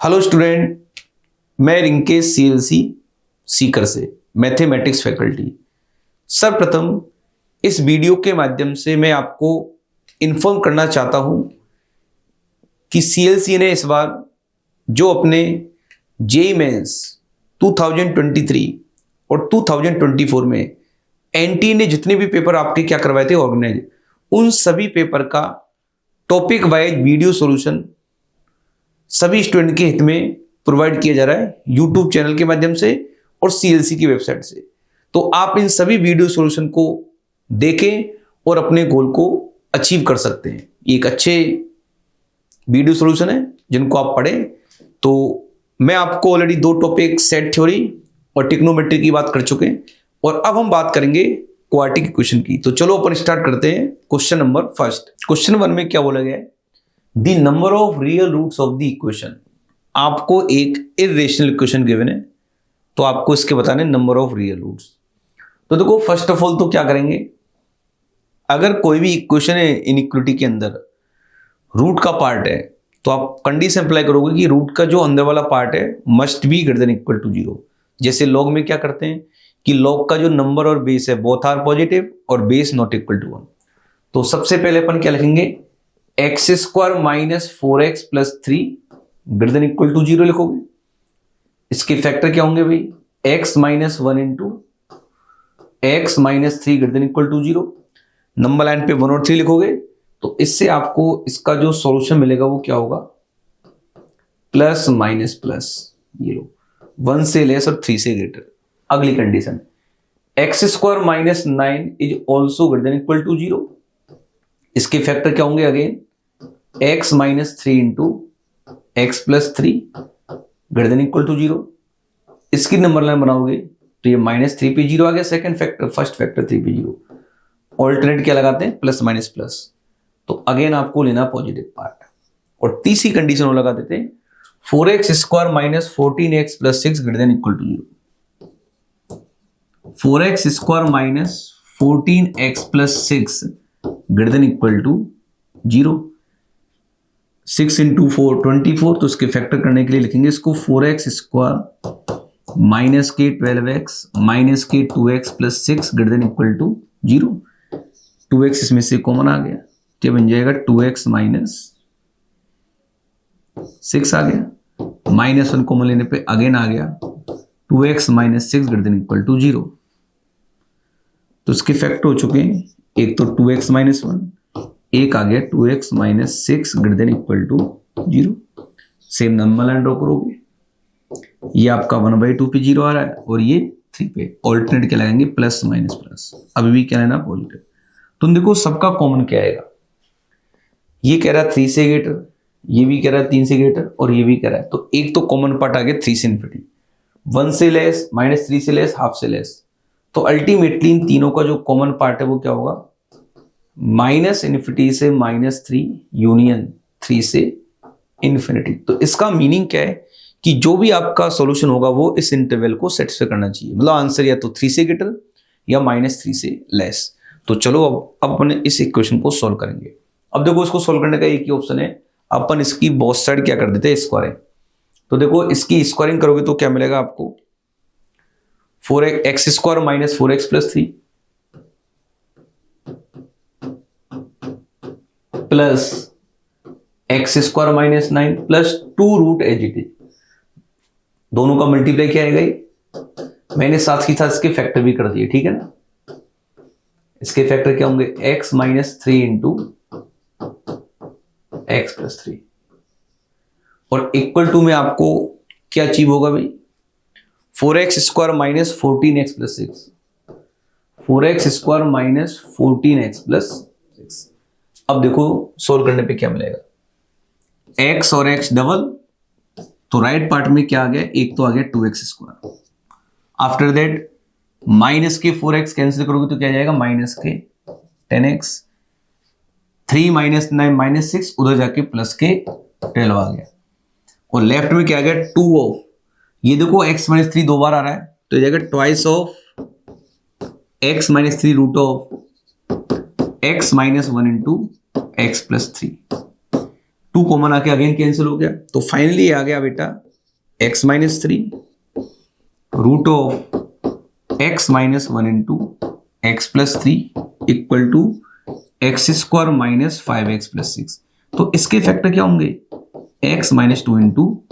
Hello student, मैं Rinkesh CLC Sikar से mathematics faculty. सर्वप्रथम इस वीडियो के माध्यम से मैं आपको इन्फॉर्म करना चाहता हूं कि सीएलसी ने इस बार जो अपने जेईई मेंस 2023 और 2024 में एनटीए ने जितने भी पेपर आपके क्या करवाए थे ऑर्गेनाइज, उन सभी पेपर का टॉपिक वाइज वीडियो सॉल्यूशन सभी स्टूडेंट के हित में प्रोवाइड किया जा रहा है यूट्यूब चैनल के माध्यम से और सीएलसी की वेबसाइट से। तो आप इन सभी वीडियो सॉल्यूशन को देखें और अपने गोल को अचीव कर सकते हैं। ये एक अच्छे वीडियो सॉल्यूशन है जिनको आप पढ़ें। तो मैं आपको ऑलरेडी दो टॉपिक सेट थ्योरी और ट्रिग्नोमेट्री की बात कर चुके हैं और अब हम बात करेंगे क्वाड्रेटिक इक्वेशन की। तो चलो अपन स्टार्ट करते हैं। Question number first. क्वेश्चन 1 में क्या बोला गया है? The number of real roots of the equation. आपको एक इर्रेशनल इक्वेशन गिवन है तो आपको इसके बताने नंबर ऑफ रियल रूट्स। तो देखो, फर्स्ट ऑफ ऑल तो क्या करेंगे, अगर कोई भी इक्वेशन है इनइक्वालिटी के अंदर रूट का पार्ट है तो आप कंडीशन अप्लाई करोगे कि रूट का जो अंदर वाला पार्ट है must be greater than equal to 0। जैसे लॉग में क्या करते हैं कि लॉग का जो नंबर और बेस है बोथ आर पॉजिटिव और बेस नॉट इक्वल टू 1। तो सबसे पहले अपन क्या लिखेंगे, x square minus 4x plus 3 greater than equal to 0 लिखोगे। इसके फैक्टर क्या होंगे भाई, x minus 1 into x minus 3 greater than equal to 0। Number line पे 1 और 3 लिखोगे तो इससे आपको इसका जो सॉल्यूशन मिलेगा वो क्या होगा, प्लस माइनस प्लस, ये लो 1 से लेस और 3 से ग्रेटर। अगली condition, x square minus 9 is also greater than equal to 0। इसके फैक्टर क्या होंगे, again x minus 3 into x plus 3 greater than equal to 0। इसकी नंबर लाइन बनाओगे तो ये माइनस 3 पे 0 आ गया सेकंड फैक्टर, फर्स्ट फैक्टर 3 पे 0। ऑल्टरनेट क्या लगाते हैं, प्लस माइनस प्लस। तो अगेन आपको लेना पॉजिटिव पार्ट। और तीसरी कंडीशन वो लगा देते हैं 4x square minus 14x plus 6 greater than equal to 0। 4x square minus 14x plus 6 greater than equal to 0। 6 into 4 24, तो इसके फैक्टर करने के लिए लिखेंगे इसको 4x स्क्वायर माइनस के 12x माइनस के 2x plus 6 greater than equal to 0। 2x इसमें से कॉमन आ गया तो बन जाएगा 2x माइनस 6 आ गया, माइनस 1 कॉमन लेने पे अगेन आ गया 2x minus 6 greater than equal to 0। तो इसके फैक्टर हो चुके हैं, एक तो 2x माइनस 1, एक आ गया 2x minus 6 greater than equal to 0। Same number line draw करोगे, ये आपका 1/2 पे 0 आ रहा है और ये 3 पे। ऑल्टरनेट क्या लगाएंगे, प्लस माइनस प्लस। अभी भी क्या लेना, पॉजिटिव। तो देखो सबका कॉमन क्या आएगा, ये कह रहा है 3 से ग्रेटर, ये भी कह रहा है 3 से ग्रेटर और ये भी कह रहा है। तो एक तो कॉमन पार्ट आ गया 3 से इन्फिनिटी, 1 से लेस माइनस 3 से लेस हाफ से लेस। तो अल्टीमेटली इन तीनों का जो कॉमन पार्ट है वो क्या होगा, माइनस इन्फिनिटी से माइनस 3 यूनियन 3 से इन्फिनिटी। तो इसका मीनिंग क्या है कि जो भी आपका सॉल्यूशन होगा वो इस इंटरवल को सेटिस्फाई करना चाहिए, मतलब आंसर या तो 3 से ग्रेटर या माइनस 3 से लेस। तो चलो अब अपन इस इक्वेशन को सॉल्व करेंगे। अब देखो इसको सॉल्व करने का एक ही ऑप्शन है, अपन इसकी बोथ साइड क्या कर देते हैं, स्क्वायरिंग। तो देखो इसकी स्क्वायरिंग करोगे तो क्या मिलेगा आपको, 4x square minus 4x plus 3 plus x square minus 9 plus 2 root as it is. दोनों का मल्टीप्लाई क्या आएगा, मैंने साथ ही साथ इसके फैक्टर भी कर दिए, ठीक है ना। इसके फैक्टर क्या होंगे, x minus 3 into x plus 3 और इक्वल टू में आपको क्या अचीव होगा भाई, 4x square minus 14x plus 6, 4x square minus 14x plus 6। अब देखो सोल्व करने पे क्या मिलेगा, x और x डबल, तो राइट पार्ट में क्या आ गया, एक तो आ गया 2x square. After that minus के 4x कैंसिल करोगे तो क्या आ जाएगा, माइनस के 10x, 3 माइनस 9 माइनस 6, उधर जाके प्लस के 12 आ गया। और लेफ्ट में क्या आ गया, 2 ऑफ, ये देखो x माइनस 3 दो बार आ रहा है तो ये जाएगा twice of x minus 3 root of x minus 1 into x plus 3। 2 common आके अगेन कैंसिल हो गया, तो फाइनली आ गया बेटा x minus 3 root of x minus 1 into x plus 3 equal to x square minus 5x plus 6। तो इसके factor क्या होंगे x माइनस 2 इंटू,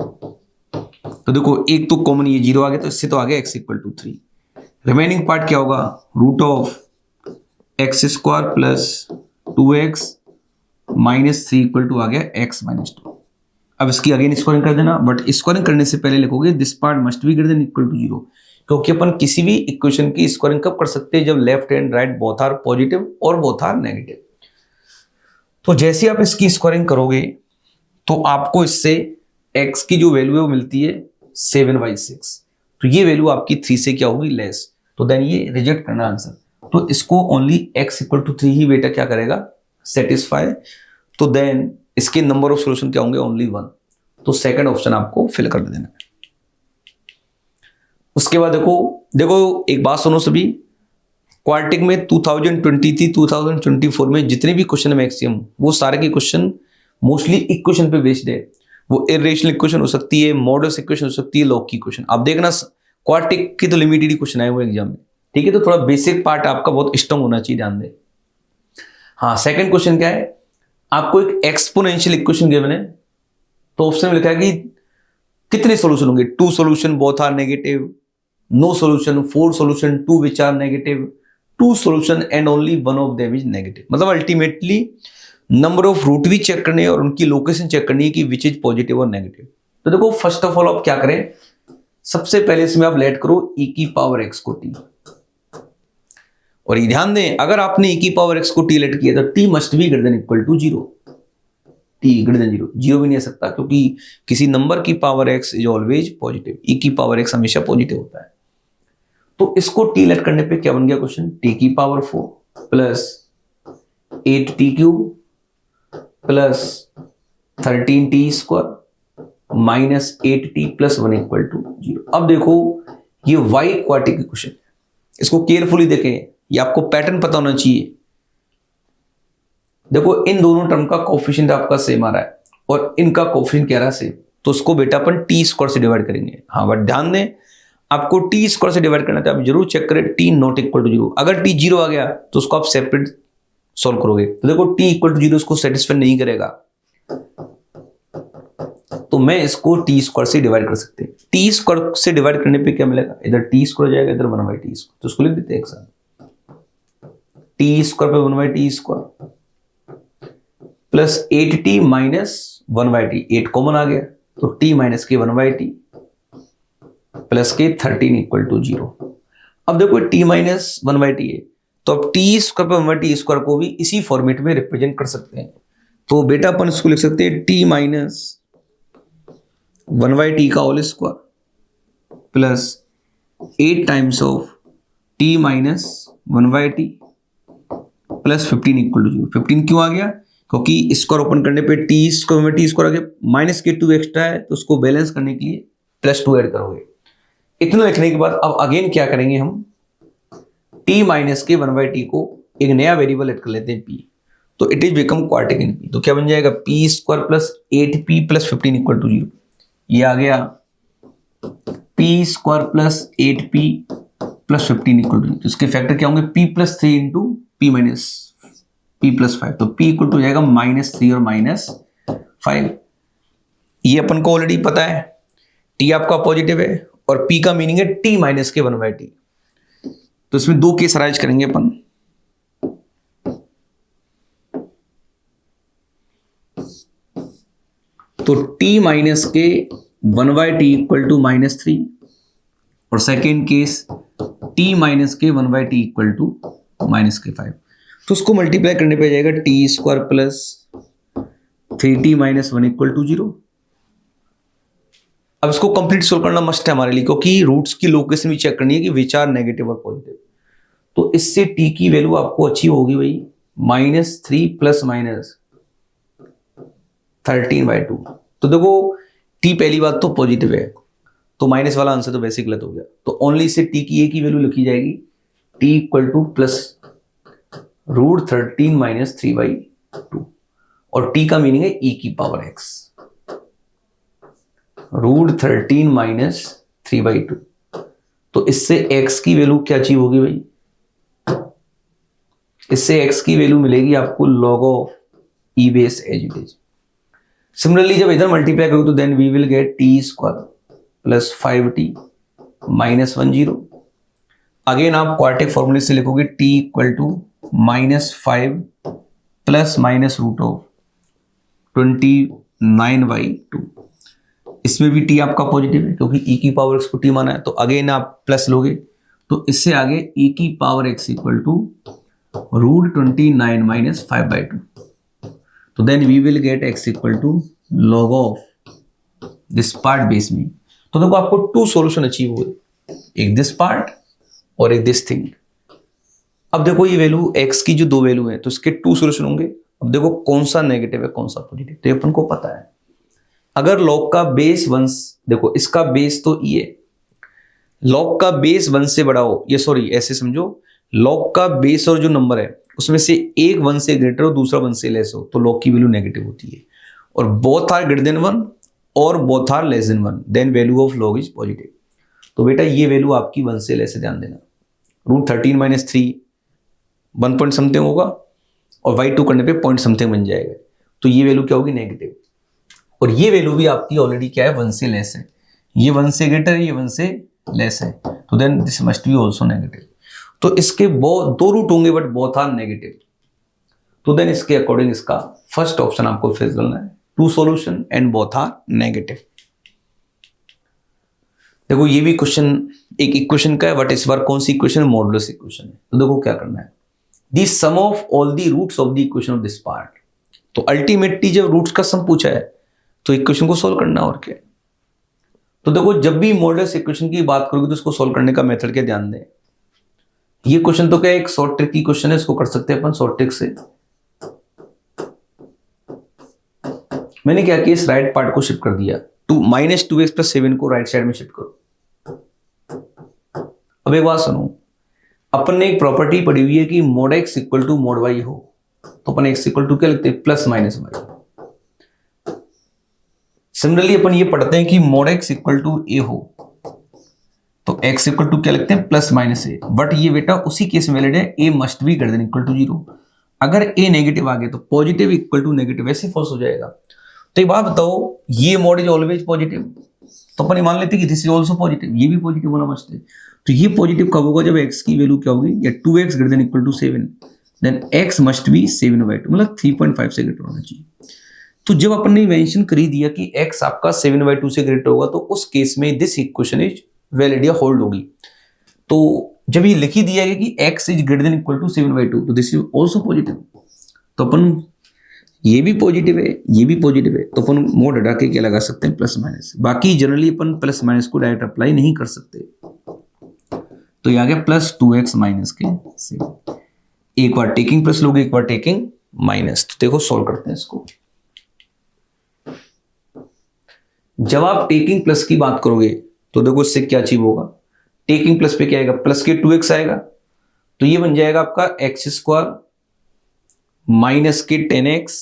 तो देखो एक तो कॉमन ये 0 आ गया, तो इससे तो आ गया x equal to 3। Remaining part क्या होगा root of x square plus 2x minus 3 equal to आ गया x माइनस 2। अब इसकी अगेन स्क्वायरिंग कर देना, बट स्क्वायरिंग करने से पहले लिखोगे this part must be greater than equal to 0, क्योंकि अपन किसी भी इक्वेशन की स्क्वायरिंग कब कर सकते हैं जब left and right both are positive और बोथ आर नेगेटिव। तो जैसे आप इसकी स्क्वायरिंग करोगे तो आपको इससे x की जो वैल्यू है वो मिलती है 7/6, तो ये वैल्यू आपकी 3 से क्या होगी लेस, तो देन ये रिजेक्ट करना आंसर। तो इसको ओनली x इक्वल टू 3 ही बेटा क्या करेगा सेटिस्फाई, तो देन इसके नंबर ऑफ सॉल्यूशन क्या होंगे ओनली 1, तो सेकंड ऑप्शन आपको फिल कर देना। उसके बाद देखो एक बात सुनो सभी, क्वाड्रेटिक में 2023 2024 में जितने भी क्वेश्चन मैक्सिमम वो सारे के क्वेश्चन मोस्टली इक्वेशन पे बेस्ड है। वो इरेशनल इक्वेशन हो सकती है, मॉडल्स इक्वेशन हो सकती है, लॉग की इक्वेशन। आप देखना क्वाड्रेटिक की तो लिमिटेड ही क्वेश्चन आए हुए एग्जाम में, ठीक है, तो थोड़ा बेसिक पार्ट आपका बहुत स्ट्रांग होना चाहिए, ध्यान दें। हाँ, सेकंड क्वेश्चन क्या है, आपको एक एक्सपोनेंशियल इक्वेशन गिवन है, तो ऑप्शन में लिखा है कि कितने सॉल्यूशन होंगे, 2 solution both are negative, no solution, 4 solution 2 which are negative, 2 solution and only one of them is negative. मतलब अल्टीमेटली नंबर ऑफ रूट भी चेक करने और उनकी लोकेशन चेक करनी है कि विच इज पॉजिटिव और नेगेटिव। तो देखो फर्स्ट ऑफ ऑल आप क्या करें, सबसे पहले इसमें आप लेट करो e की पावर x को t, और ये ध्यान दें अगर आपने e की पावर x को t लेट किया तो t must be greater than equal to 0, t greater than 0, 0 भी नहीं आ सकता क्योंकि किसी नंबर की power x is always positive, e की पावर x हमेशा पॉजिटिव होता है। तो इसको t लेट करने पे क्या बन गया क्वेश्चन, t की power 4 plus 8t cube plus 13t square minus 8t plus 1 equal to 0। अब देखो ये y क्वाड्रेटिक इक्वेशन, इसको केयरफुली देखें, ये आपको पैटर्न पता होना चाहिए। देखो इन दोनों टर्म का कोफिशिएंट आपका सेम आ रहा है और इनका कोफिशिएंट क्या रहा है सेम, तो उसको बेटा अपन टी स्क्वायर से डिवाइड करेंगे। हाँ बट ध्यान दें आपको टी स्क्वायर से डिवाइड करना है तो आप जरूर चेक करें टी नॉट इक्वल टू 0। अगर टी 0 आ गया तो उसको आप सेपरेट सॉल्व करोगे, तो देखो टी इक्वल टू 0 उसको सेटिस्फाई नहीं करेगा, तो मैं इसको टी स्क्वायर से डिवाइड कर सकते हैं। टी स्क्वायर से डिवाइड करने पे क्या मिलेगा, इधर टी स्क्वायर जाएगा, इधर 1/t स्क्वायर, तो उसको लिख देते हैं एक साथ, टी स्क्वायर पे 1/t square plus 8t minus 1/t, 8 common आ गया तो t माइनस के 1/t प्लस के 13 इक्वल टू 0। अब देखो t माइनस 1/t है, तो अब टी स्क्वायर पे 1/t स्क्वायर को भी इसी फॉर्मेट में रिप्रेजेंट कर सकते हैं। तो बेटा अपन इसको लिख सकते हैं t माइनस 1/t का whole square plus 8 times of t minus 1/t plus 15 equal to 0। 15 क्यों आ गया, क्योंकि स्क्वायर ओपन करने पे t स्क्वायर में t स्क्वायर आ गया, माइनस के 2 एक्स्ट्रा है तो उसको बैलेंस करने के लिए प्लस 2 ऐड करोगे। इतना लिखने के बाद अब अगेन क्या करेंगे हम, t माइनस के 1/t को एक नया वेरिएबल ऐड कर लेते हैं p, तो it is become quadratic in p, तो क्या बन जाएगा p square plus 8p plus 15 equal to 0। ये आ गया p square plus 8p plus 15 equal to 0, तो इसके फैक्टर क्या होंगे p plus 3 into p minus p plus 5, तो p इक्वल टू हो जाएगा -3 और -5। ये अपन को ऑलरेडी पता है t आपका पॉजिटिव है और p का मीनिंग है t माइनस के 1/t, तो इसमें 2 केस अराइज करेंगे अपन। तो t माइनस के 1/t इक्वल टू -3 और सेकेंड केस t माइनस के 1/t इक्वल टू -5, तो उसको मल्टीप्लाई करने पे जाएगा t square plus 3t minus 1 equal to 0। अब इसको कंप्लीट सोल्व करना मस्ट है हमारे लिए, क्योंकि रूट्स की लोकेशन भी चेक करनी है कि विच आर नेगेटिव और पॉजिटिव। तो इससे t की वैल्यू आपको अच्छी होगी भाई -3 प्लस -13/2। तो देखो t पहली बात तो पॉजिटिव है, तो माइनस वाला आंसर तो वैसे गलत हो गया, तो ओनली इससे t की a की वैल्यू लिखी जाएगी t इक्वल टू प्लस √13 - 3/2। और t का मीनिंग है e की पावर x, √13 माइनस 3/2। तो इससे x की वैल्यू क्या अचीव होगी भाई? इससे x की वैल्यू मिलेगी आपको log of e base as it is. Similarly जब इधर मल्टीप्लाई करोगे तो then we will get t² plus 5t minus 10। Again आप क्वाड्रेटिक फॉर्मूले से लिखोगे t equal to -5 plus minus √29/2। इसमें भी t आपका पॉजिटिव है क्योंकि e की पावर x को t माना है, तो अगेन आप प्लस लोगे तो इससे आगे e की power x equal to √29 minus 5/2। तो then we will get x equal to log of this part base में। तो देखो आपको 2 सॉल्यूशन अचीव हुए, एक दिस पार्ट और एक दिस थिंग। अब देखो ये वैल्यू x की जो 2 वैल्यू है तो इसके 2 सॉल्यूशन होंगे। अब देखो कौन सा नेगेटिव है कौन सा पॉजिटिव, तो ये अपन को पता है। अगर log का बेस 1, देखो इसका बेस तो e है, log का बेस 1 से बड़ा हो, ये सॉरी ऐसे समझो, log का बेस और जो नंबर है उसमें से एक 1 से ग्रेटर हो दूसरा 1 से लेस हो तो log की वैल्यू नेगेटिव होती है। और बोथ आर ग्रेटर देन 1 और both are less than 1 then value of log is positive. तो बेटा ये वैल्यू आपकी 1 से लेस है, ध्यान देना। √13 माइनस 3 1 पॉइंट समथिंग होगा और y2 करने पे पॉइंट समथिंग बन जाएगा, तो ये वैल्यू क्या होगी? नेगेटिव। और ये वैल्यू भी आपकी ऑलरेडी क्या है? 1 से लेस है। ये 1 से ग्रेटर है, ये 1 से लेस है, तो then this must be also negative. तो इसके 2 रूट होंगे बट बोथ आर नेगेटिव, तो देन इसके अकॉर्डिंग इसका फर्स्ट ऑप्शन आपको फिल करना है, 2 solution and both are negative. देखो ये भी क्वेश्चन एक इक्वेशन का है बट इस बार कौन सी इक्वेशन है? मॉडुलस इक्वेशन है। तो देखो क्या करना है, the sum of all the roots of the equation of this part. तो अल्टीमेटली जब रूट्स का सम पूछा है तो इक्वेशन को सोल्व करना और क्या है। तो देखो जब भी मॉडुलस इक्वेशन की बात करोगे तो उसको सोल्व करने का मेथड क्या, ध्यान दें। ये क्वेश्चन तो क्या एक शॉर्ट ट्रिक की क्वेश्चन है, इसको कर सकते हैं अपन शॉर्ट ट्रिक से। मैंने क्या किया, इस राइट पार्ट को शिफ्ट कर दिया, -2x + 7 को राइट साइड में शिफ्ट करो। अब एक बात सुनो, अपन ने एक प्रॉपर्टी पढ़ी हुई है कि mod x equal to mod y हो, तो अपन x इक्वल टू क्या लिखते हैं? +-y। सिमिलरली अपन ये पढ़ते हैं कि mod x equal to a हो, तो x इक्वल टू क्या लिखते हैं? +-a। बट ये बेटा उसी केस में वैलिड है, a must be greater than equal to 0। अगर a नेगेटिव आ गया तो पॉजिटिव इक्वल टू नेगेटिव ऐसे फॉल्स हो जाएगा। तो एक बात बताओ, ये mod इज ऑलवेज पॉजिटिव, तो अपन मान लेते हैं कि दिस इज ऑल्सो पॉजिटिव, ये भी पॉजिटिव होना मस्ट है। तो ये पॉजिटिव कब होगा? जब x की वैल्यू क्या होगी? या 2x greater than equal to 7, then x must be 7/2, मतलब 3.5 से ग्रेटर होना चाहिए। तो जब अपन ने मेंशन कर ही दिया कि x आपका 7/2 से ग्रेटर होगा तो उस केस में दिस इक्वेशन इज वैलिड या होल्ड होगी। तो जब ये लिख ही दिया गया कि x is greater than equal to 7/2 तो दिस इज ऑल्सो पॉजिटिव। तो अपन ये भी पॉजिटिव है, ये भी पॉजिटिव है, तो अपन मोड हटा के क्या लगा सकते हैं? +-। बाकी जनरली अपन +- को डायरेक्ट अप्लाई नहीं कर सकते, तो ये आ गया +2x माइनस के 7। एक बार टेकिंग प्लस लोगे, एक बार टेकिंग माइनस। तो देखो सोल्व करते हैं इसको। जब आप टेकिंग प्लस की बात करोगे तो देखो इससे क्या अचीव होगा? टेकिंग प्लस पे क्या आएगा? प्लस के 2x आएगा, तो ये बन जाएगा आपका x² माइनस के 10x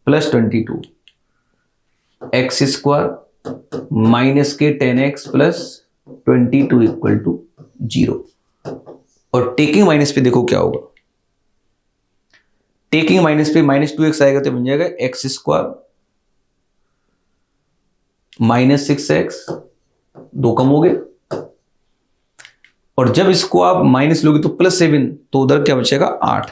प्लस 22, x² माइनस के 10x प्लस 22 इक्वल टू 0। और टेकिंग माइनस पे देखो क्या होगा, टेकिंग माइनस पे -2x आएगा तो बन जाएगा x² माइनस 6x, 2 कम हो गए। और जब इसको आप माइनस लोगे तो +7, तो उधर क्या बचेगा? 8,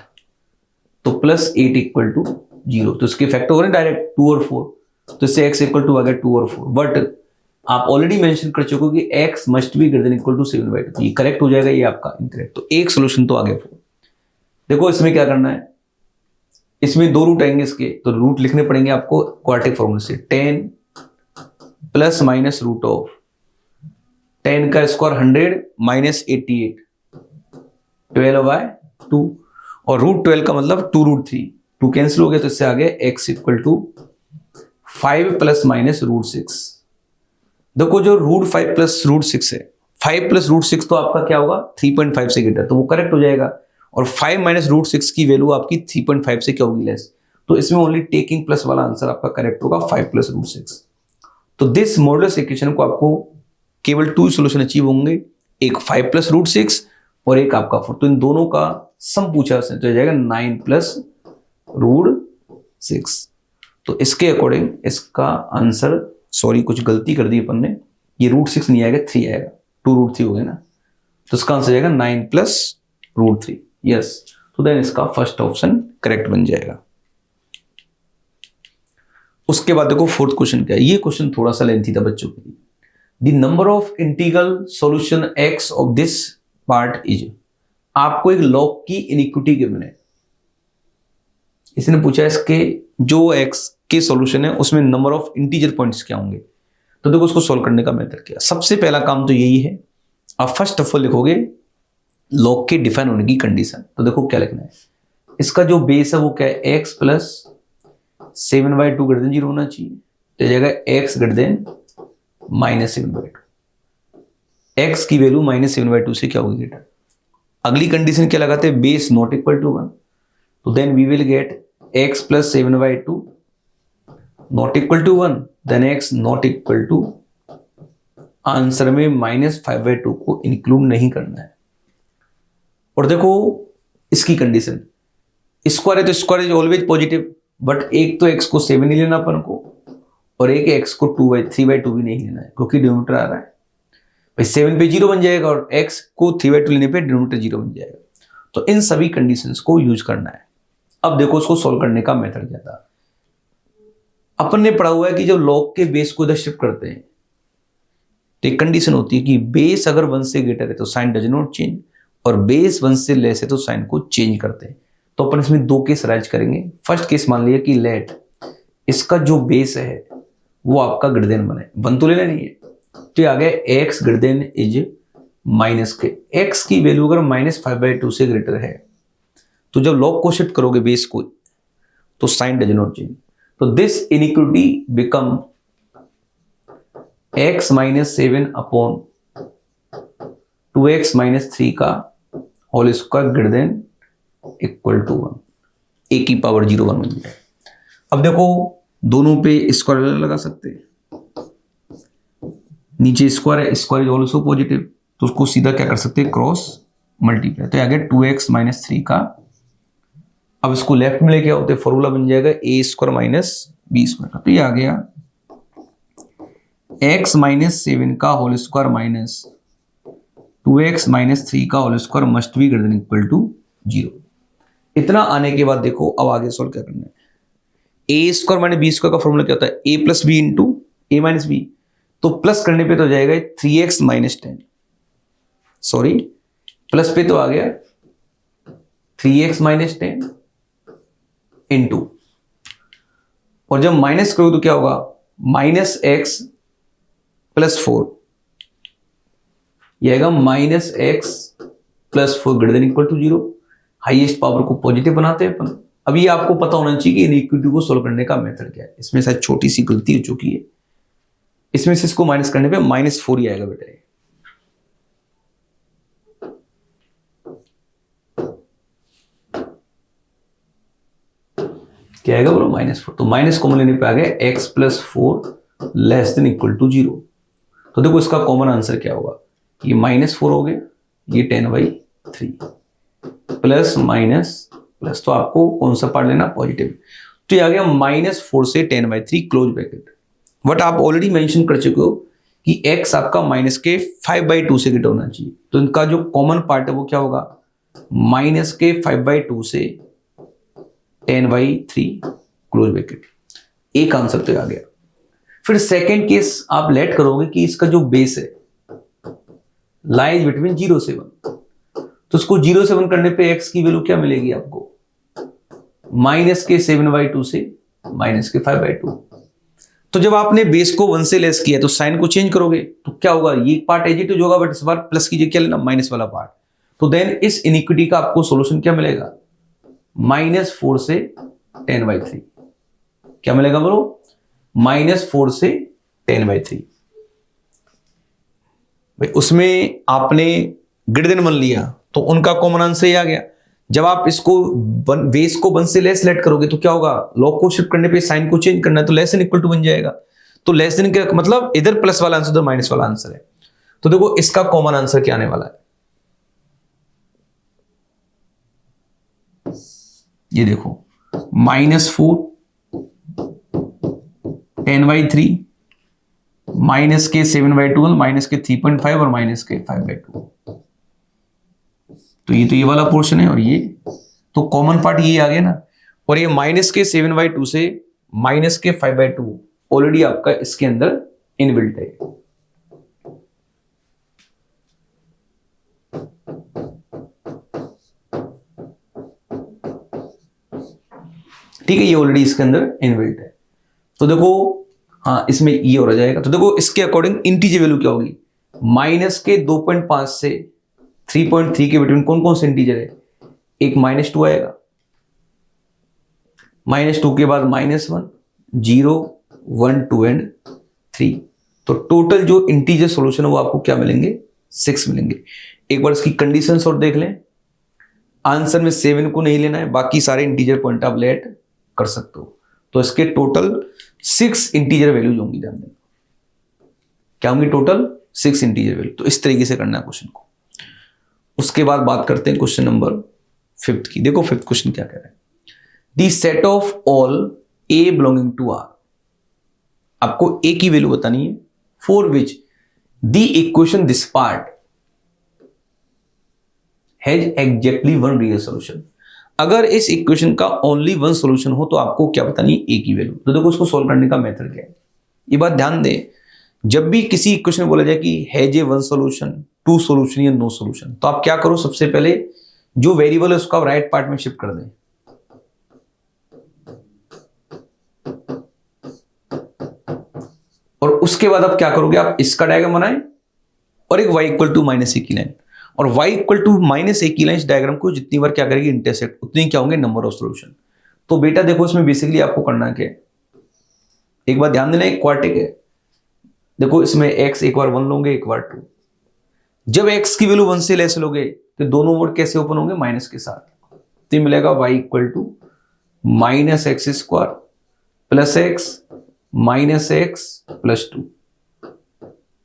तो +8 इक्वल टू 0। तो इसके फैक्टर हो रहे हैं डायरेक्ट 2 और 4, तो इससे x इक्वल टू आ गया 2 और 4। बट आप ऑलरेडी मेंशन कर चुके हो कि x must be greater than equal to 7/2, ये करेक्ट हो जाएगा, ये आपका इनकरेक्ट। तो एक सोल्यूशन तो आ गया। देखो इसमें क्या करना है, इसमें 2 रूट आएंगे इसके, तो रूट लिखने पड़ेंगे आपको क्वाड्रेटिक फॉर्मूले से। 10 प्लस माइनस रूट ऑफ 10 का स्क्वायर 100 माइनस 88, 12/2, और √12 का मतलब 2√3, 2 कैंसिल हो गया तो इससे आ गया x equal to 5 plus minus √6। देखो जो √5 प्लस √6 है, 5 प्लस √6 तो आपका क्या होगा? 3.5 से ग्रेटर, तो वो करेक्ट हो जाएगा। और 5 माइनस √6 की वैल्यू आपकी 3.5 से क्या होगी? लेस। तो इसमें ओनली टेकिंग प्लस वाला आंसर आपका करेक्ट होगा 5 + √6। तो दिस मॉडुलस इक्वेशन को आपको केवल 2 सॉल्यूशन अचीव होंगे, एक 5 + √6 और एक आपका 4। तो इन दोनों का सम पूछा है तो जाएगा 9 + √6। तो इसके अकॉर्डिंग इसका आंसर, सॉरी कुछ गलती कर दी अपन ने, ये √6 नहीं आएगा 3 आएगा, 2√3 हो गया ना, तो इसका आंसर जाएगा 9 + √3। यस, तो देन इसका फर्स्ट ऑप्शन करेक्ट बन जाएगा। उसके बाद देखो फोर्थ क्वेश्चन क्या है। ये क्वेश्चन थोड़ा सा लेंथी था बच्चों के लिए। The number of integral solution x of this part is, आपको एक लॉग की इनइक्विटी गिवन है। इसने पूछा इसके जो x के सॉल्यूशन है उसमें नंबर ऑफ इंटीजर पॉइंट्स क्या होंगे। तो देखो उसको सॉल्व करने का मेथड क्या। सबसे पहला काम तो यही है, आप फर्स्ट ऑफ ऑल लिखोगे लॉग के डिफाइन होने की कंडीशन। तो देखो क्या लिखना है, इसका जो बेस है वो क्या है, x + 7/2 > 0 होना चाहिए। तो जाएगा x <- 7/2। x की वैल्यू -7/2 से क्या होगी बेटा। अगली कंडीशन क्या लगाते हैं, बेस नॉट इक्वल टू 1। तो then we will get x + 7/2 not equal to 1, then x not equal to, answer में -5/2 को इंक्लूड नहीं करना है। और देखो इसकी कंडीशन, स्क्वायर है तो square is always positive, but एक तो x को 7 नहीं लेना अपन को, और एक x को 3/2 भी नहीं लेना है, क्योंकि डिनोमिनेटर आ रहा है भाई 7 पे 0 बन जाएगा और x को 3/2 लेने पे डिनोमिनेटर 0 बन जाएगा। तो इन सभी कंडीशंस को यूज करना है। अब देखो उसको सॉल्व करने का मेथड क्या था। अपन ने पढ़ा हुआ है कि जब लॉग के बेस को इधर शिफ्ट करते हैं तो एक कंडीशन होती है कि बेस अगर 1 से ग्रेटर है तो साइन डज नॉट चेंज, और बेस 1 से लेस है तो साइन को चेंज करते हैं। तो अपन इसमें 2 केस राइज करेंगे। फर्स्ट केस मान लिया कि लेट इसका जो बेस है वो आपका ग्रेटर देन 1 है, 1 तो लेना नहीं है, तो ये आ गया x greater then is -k। x की वैल्यू अगर -5/2 से ग्रेटर है तो जब लॉग को शिफ्ट करोगे बेस को तो साइन डज नॉट चेंज। तो this inequality become x - 7/2x - 3 का whole square greater than equal to 1, a की पावर 0 1 बन जाए। अब देखो दोनों पे स्क्वायर लगा सकते हैं, नीचे स्क्वायर है, स्क्वायर इज ऑल्सो पॉजिटिव, तो उसको सीधा क्या कर सकते हैं, क्रॉस मल्टीप्लाई। तो आ गया 2x - 3 का। अब इसको लेफ्ट में लेके आओ तो फॉर्मूला बन जाएगा a² - b² का। तो ये आ गया x - 7 का होल स्क्वायर माइनस 2x - 3 का whole square must be greater than equal to 0। इतना आने के बाद देखो अब आगे सॉल्व क्या करना है। a² - b² का फॉर्मूला क्या होता है, a + b × a - b। तो प्लस करने पे तो जाएगा 3x - 10, सॉरी प्लस पे तो आ गया 3x - 10 इंटू, और जब माइनस करो तो क्या होगा, -x + 4, यह आएगा -x + 4 greater than equal to 0। Highest power को पॉजिटिव बनाते हैं अपन। अब ये आपको पता होना चाहिए कि इनइक्विटी को सोल्व करने का मेथड क्या है। इसमें शायद छोटी सी गलती हो चुकी है, इसमें से इसको माइनस करने पे -4 ही आएगा बेटा। क्या आएगा बोलो, -4। तो माइनस कॉमन लेने पे आ गया x + 4 less than equal to 0। तो देखो इसका कॉमन आंसर क्या होगा, ये -4 हो गया, ये 10/3 प्लस माइनस प्लस, तो आपको कौन सा पार्ट लेना, पॉजिटिव। तो ये आ गया -4 से 10/3 क्लोज ब्रैकेट। बट आप ऑलरेडी मेंशन कर चुके हो कि x आपका के 5/2 से ग्रेटर होना चाहिए, तो इनका जो कॉमन पार्ट है वो क्या होगा, के 5/2 से 10/3 क्लोज ब्रैकेट। एक आंसर तो आ गया। फिर सेकेंड केस आप लेट करोगे कि इसका जो बेस है लाइज बिटवीन 0 से 1, तो उसको 0 से 1 करने पे x की वैल्यू क्या मिलेगी आपको, के 7/2 से के 5/2। तो जब आपने बेस को 1 से लेस किया तो साइन को चेंज करोगे तो क्या होगा, ये पार्ट एजिटिव होगा, बट इस बार प्लस कीजिए, क्या लेना, माइनस वाला पार्ट। तो देन इस इनइक्विटी का आपको सॉल्यूशन क्या मिलेगा, -4 से 10/3। क्या मिलेगा बोलो, -4 से 10/3। भाई उसमें आपने ग्रेटर देन 1 लिया तो उनका कॉमन आंसर आ गया। जब आप इसको बेस को 1 से लेस सेलेक्ट करोगे तो क्या होगा, लॉग को शिफ्ट करने पे साइन को चेंज करना है तो लेस देन इक्वल टू बन जाएगा। तो लेस देन का मतलब इधर प्लस वाला आंसर, उधर माइनस वाला आंसर है। तो देखो इसका कॉमन आंसर क्या आने वाला है, ये देखो -4 10/3 माइनस के 7/12 माइनस के 3.5 और माइनस के 5/2। तो ये वाला पोर्शन है और ये तो कॉमन पार्ट ये आ गया ना। और ये माइनस के 7/2 से माइनस के 5/2 ऑलरेडी आपका इसके अंदर इनबिल्ट है। ठीक है, ये ऑलरेडी इसके अंदर इनबिल्ट है। तो देखो हाँ, इसमें ये हो जाएगा। तो देखो इसके अकॉर्डिंग इंटीजर वैल्यू क्या होगी, माइनस के 2.5 से 3.3 के बिटवीन कौन कौन से इंटीजर है, एक -2 आएगा, -2 के बाद -1 0 1 2 एंड 3। तो टोटल जो इंटीजर सॉल्यूशन है वो आपको क्या मिलेंगे, 6 मिलेंगे। एक बार इसकी कंडीशंस और देख लें, आंसर में 7 को नहीं लेना है, बाकी सारे इंटीजर पॉइंट आप लेट कर सकते हो। तो इसके टोटल 6 इंटीजर वैल्यूज होंगी, ध्यान देना क्या होंगी, टोटल 6 इंटीजर वैल्यू। तो इस तरीके से करना है क्वेश्चन को। उसके बाद बात करते हैं क्वेश्चन नंबर 5 की। देखो 5th क्वेश्चन क्या कह रहा है, the set of all A belonging to R. आपको ए की वैल्यू बतानी है, for which the equation this part has exactly 1 real solution. अगर इस इक्वेशन का ओनली 1 सोल्यूशन हो तो आपको क्या बतानी है, ए की वैल्यू। तो देखो उसको सोल्व करने का मेथड क्या है, ये बात ध्यान दें। जब भी किसी इक्वेशन में बोला जाए कि हैज ए 1 सोल्यूशन, 2 सोल्यूशन या नो सोल्यूशन, तो आप क्या करो, सबसे पहले जो वेरिएबल है उसका राइट पार्ट में शिफ्ट कर दें। और उसके बाद आप क्या करोगे, आप इसका डायग्राम बनाएं और एक y इक्वल टू -a की लाइन, और y इक्वल टू -a की लाइन डायग्राम को जितनी बार क्या करेगी, इंटरसेक्ट, उतनी क्या होंगे, नंबर ऑफ सॉल्यूशन। तो बेटा देखो इसमें बेसिकली आपको करना क्या है, एक बार ध्यान देना, एक क्वाड्रेटिक है। देखो इसमें x एक बार 1 लोगे, एक बार 2। जब x की वैल्यू 1 से लेस लोगे तो दोनों मोड कैसे ओपन होंगे, माइनस के साथ। तो मिलेगा y equal to -x² plus x -x plus 2।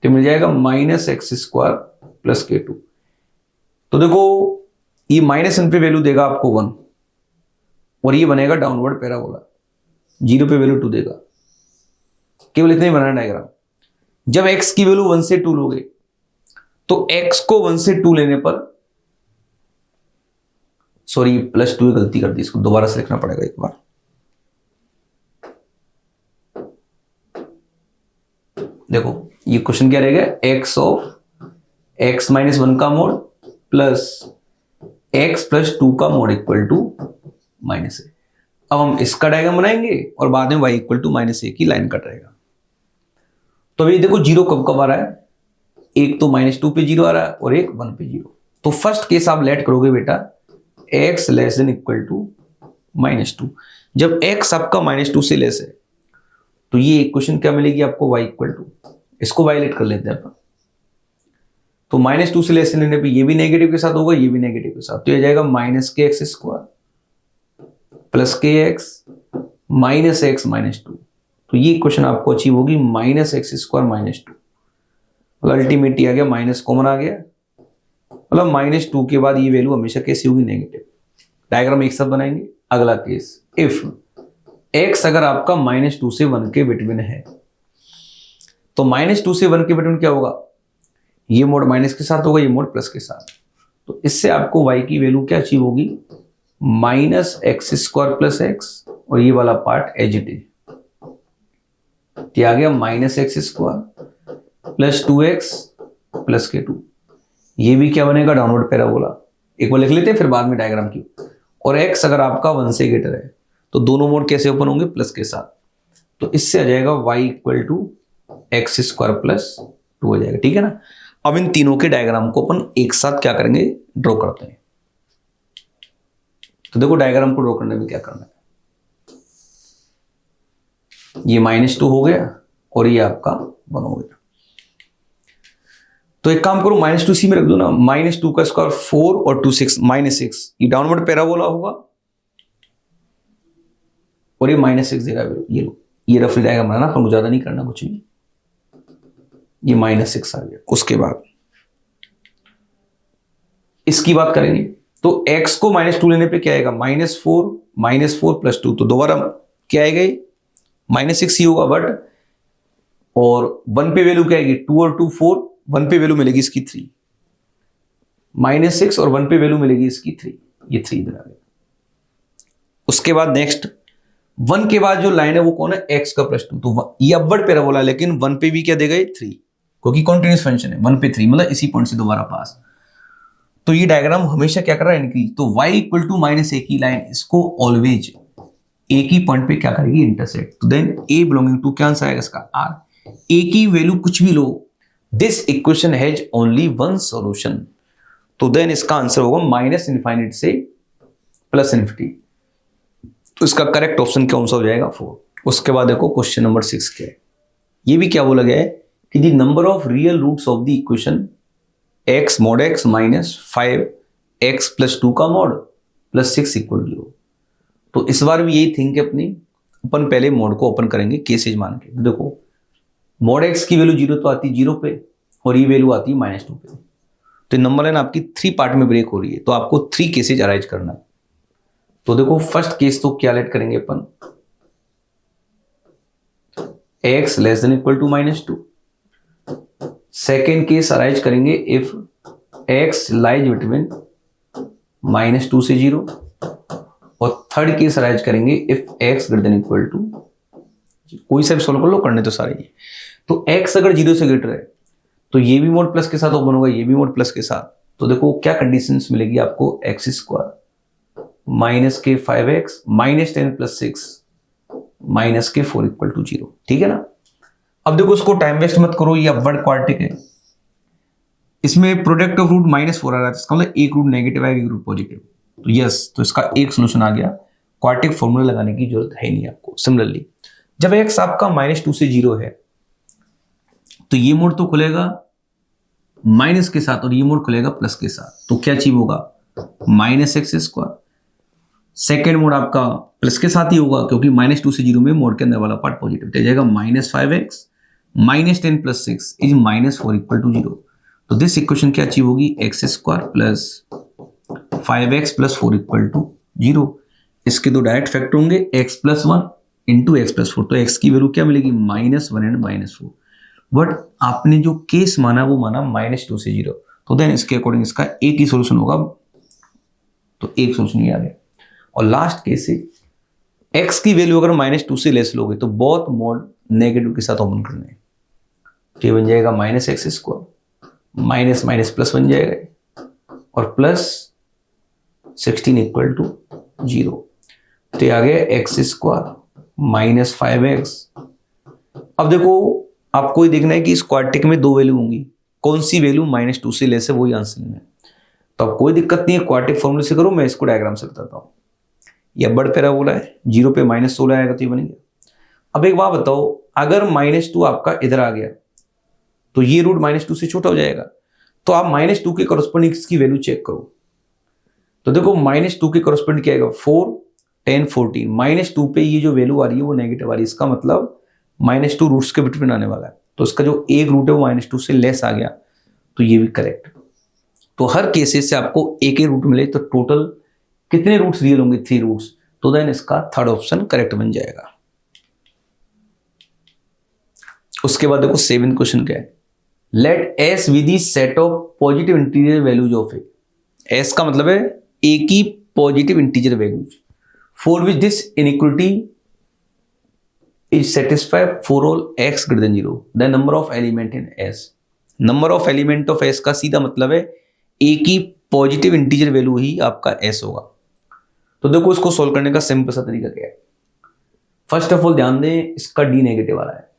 तो मिल जाएगा -x² प्लस k2। तो देखो ये -1 पे वैल्यू देगा आपको 1 और ये बनेगा डाउनवर्ड पैराबोला, 0 पे वैल्यू 2 देगा। केवल इतना ही बनाना डायग्राम। जब x की वैल्यू 1 से 2 लोगे तो x को 1 से 2 लेने पर, सॉरी +2 गलती कर दी, इसको दोबारा से लिखना पड़ेगा एक बार। देखो ये क्वेश्चन क्या रहेगा, x ऑफ x -1 का मोड प्लस x प्लस 2 का मोड इक्वल टू -a। अब हम इसका डायग्राम बनाएंगे और बाद में y इक्वल टू -a की लाइन कट रहेगा। तो अभी देखो 0 कब कब आ रहा है, एक तो -2 पे 0 आ रहा है और एक 1 पे 0। तो फर्स्ट केस आप लेट करोगे बेटा x less than equal to -2। जब x आपका -2 से लेस है तो ये इक्वेशन क्या मिलेगी आपको, y इक्वल टू, इसको y लेट कर लेते हैं अपन। तो -2 से लेस लेने पे ये भी नेगेटिव के साथ होगा, ये भी नेगेटिव के साथ, तो ये जाएगा -kx² प्लस kx -x -2। तो ये इक्वेशन आपको अचीव होगी -x² -2। मतलब अल्टीमेटली आ गया, माइनस कॉमन आ गया, मतलब -2 के बाद ये वैल्यू हमेशा कैसी होगी, नेगेटिव। डायग्राम एक साथ बनाएंगे। अगला केस, इफ x अगर आपका -2 से 1 के बिटवीन है तो -2 से 1 के बिटवीन क्या होगा, ये मोड माइनस के साथ होगा, ये मोड प्लस के साथ। तो इससे आपको y की वैल्यू क्या अचीव होगी, -x² प्लस x, और ये वाला पार्ट एज इट इज, आ गया -x² plus 2x plus k2। ये भी क्या बनेगा, डाउनवर्ड पैराबोला। एक बार लिख लेते हैं फिर बाद में डायग्राम की। और x अगर आपका 1 से ग्रेटर है तो दोनों मोड कैसे ओपन होंगे, प्लस के साथ। तो इससे आ जाएगा y equal to x² plus 2 हो जाएगा, ठीक है ना। अब इन तीनों के डायग्राम को अपन एक साथ क्या करेंगे, ड्रॉ करते हैं। तो देखो डायग्राम को ड्रॉ करने में क्या करना है, ये -2 हो गया और ये आपका 1 हो गया। तो एक काम करो, -2c में रख दो ना, -2 का स्क्वायर 4 और 2 6 -6, ये डाउनवर्ड पैराबोला होगा और ये -6 दे रहा है। ये लो, ये रफली डायग्राम बनाना, पर मुझे ज्यादा नहीं करना कुछ भी। ये -6 आ गया। उसके बाद इसकी बात करेंगे तो x को -2 लेने पे क्या आएगा, -4 प्लस 2, तो दोबारा क्या आएगा, -6 ही होगा। बट और 1 पे वैल्यू क्या आएगी, 2 और 2 4, 1 पे वैल्यू मिलेगी इसकी 3, -6 और 1 पे वैल्यू मिलेगी इसकी 3, ये 3 इधर आ गया। उसके बाद नेक्स्ट 1 के बाद जो लाइन है वो कौन है, x का +2, तो ये अपवर्ड पैराबोला है, लेकिन 1 पे भी क्या देगा, 3, क्योंकि कॉन्टिन्यूस फंक्शन है। 1 पे 3 मतलब इसी पॉइंट से दोबारा पास। तो ये डायग्राम हमेशा क्या कर रहा है, इंक्रीज। तो y इक्वल टू -a की लाइन इसको ऑलवेज a की पॉइंट पे क्या करेगी, इंटरसेक्ट। तो देन a बिलोंगिंग टू क्या आंसर आएगा इसका, r। a की वैल्यू कुछ भी लो, this equation has only one solution, तो देन इसका आंसर होगा -∞ से +∞। तो इसका करेक्ट ऑप्शन क्या आंसर हो जाएगा, 4। उसके बाद देखो क्वेश्चन नंबर 6 क्या है। ये भी क्या बोला गया है कि the number of real roots of the equation x mod x -5x + 2 का मॉड +6 = 0। तो इस बार भी यही थिंक है अपनी, अपन पहले मॉड को ओपन करेंगे केसेज मान के। तो देखो mod x की वैल्यू 0 तो आती है 0 पे, और ये वैल्यू आती है -2 पे। तो नंबर लाइन आपकी 3 पार्ट में ब्रेक हो रही है, तो आपको 3 केसेज अराइज करना है। तो देखो फर्स्ट केस तो क्या लेट करेंगे अपन, x <= -2। सेकेंड केस अराइज करेंगे इफ x लाइज बिटवीन -2 से 0, और थर्ड केस अराइज करेंगे इफ x > कोई सा भी सोल्व कर लो, करने तो सारे ये। तो x अगर 0 से ग्रेटर है तो ये भी मोड प्लस के साथ ओपन होगा, ये भी मोड प्लस के साथ। तो देखो क्या कंडीशंस मिलेगी आपको, x² -k 5x -10 + 6 -k 4 = 0, ठीक है ना। अब देखो उसको टाइम वेस्ट मत करो, ये अपवर्ड क्वाड्रेटिक है, इसमें प्रोडक्ट ऑफ रूट -4 आ रहा है, इसका मतलब एक रूट नेगेटिव है, एक रूट पॉजिटिव। तो यस, तो इसका एक सोल्यूशन आ गया, क्वाड्रेटिक फॉर्मूला लगाने की जरूरत है नहीं आपको। सिमिलरली जब x आपका -2 से 0 है तो ये मोड तो खुलेगा माइनस के साथ और ये मोड खुलेगा प्लस के साथ, तो क्या अचीव होगा, -x²। सेकेंड मोड आपका प्लस के साथ ही होगा, क्योंकि -2 से 0 में मोड के अंदर वाला पार्ट पॉजिटिव, तो जाएगा -5x -10 + 6 इज -4 = 0। तो दिस इक्वेशन क्या अचीव होगी, x² + 5x + 4 = 0। इसके दो डायरेक्ट फैक्टर होंगे, x + 1 × x + 4, तो x की वैल्यू क्या मिलेगी, -1 एंड -4। बट आपने जो केस माना वो माना -2 से 0, तो देन इसके अकॉर्डिंग इसका एक ही सोल्यूशन होगा, तो एक सोल्यूशन ही आ गया। और लास्ट केस है x की वैल्यू अगर -2 से लेस लोगे तो बहुत मोड नेगेटिव के साथ ओपन करने हैं, तो ये बन जाएगा -x², माइनस माइनस प्लस बन जाएगा और +16 = 0। तो ये आ गया x² -5x। अब देखो आपको ये देखना है कि इस क्वाड्रेटिक में दो वैल्यू होंगी, कौन सी वैल्यू -2 से लेस है वही आंसर में। तो अब कोई दिक्कत नहीं है, क्वाड्रेटिक फॉर्मूले से करो, मैं इसको डायग्राम से बताता हूँ। ये बड़ पैराबोला है, 0 पे -16 आएगा तो ये बन गया। अब एक बात बताओ, अगर -2 आपका इधर आ गया तो ये रूट -2 से छोटा हो जाएगा, तो आप -2 के कॉरस्पॉन्डिंग इसकी वैल्यू चेक करो। तो देखो -2 के कॉरस्पॉन्डिंग क्या आएगा, 4 10 14। -2 पे ये जो वैल्यू आ रही है वो नेगेटिव आ रही है, इसका मतलब -2 रूट्स के बिटवीन आने वाला है, तो इसका जो एक रूट है वो -2 से लेस आ गया, तो ये भी करेक्ट। तो हर केसेस से आपको एक रूट मिले तो टोटल कितने रूट्स रियल होंगे, 3 रूट्स, तो देन इसका थर्ड ऑप्शन करेक्ट बन जाएगा। उसके बाद देखो 7th क्वेश्चन क्या है, let S be the set of positive integer values of A. S का मतलब है A की positive integer values for which this inequality is satisfied for all x > 0 the number of element in S। Number of element of S का सीधा मतलब है A की positive integer value ही आपका S होगा। तो देखो इसको सोल्व करने का सिंपल सा तरीका क्या है, फर्स्ट ऑफ ऑल ध्यान दें इसका D नेगेटिव आ रहा है,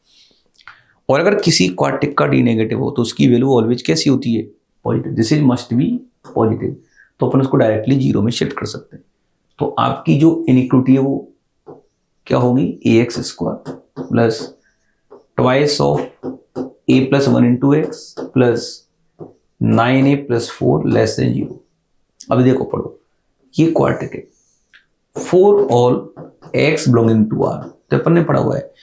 और अगर किसी क्वाड्रेटिक का D नेगेटिव हो तो उसकी वैल्यू ऑलवेज कैसी होती है, positive, this is must be positive, तो अपन उसको डायरेक्टली 0 में शिफ्ट कर सकते हैं। तो आपकी जो इनइक्वालिटी है वो क्या होगी, ax² plus twice of a + 1 × x plus 9a plus 4 less than 0। अभी देखो पढ़ो, ये क्वाड्रेटिक है। For all x belonging to r, तो अपन ने पढ़ा हुआ है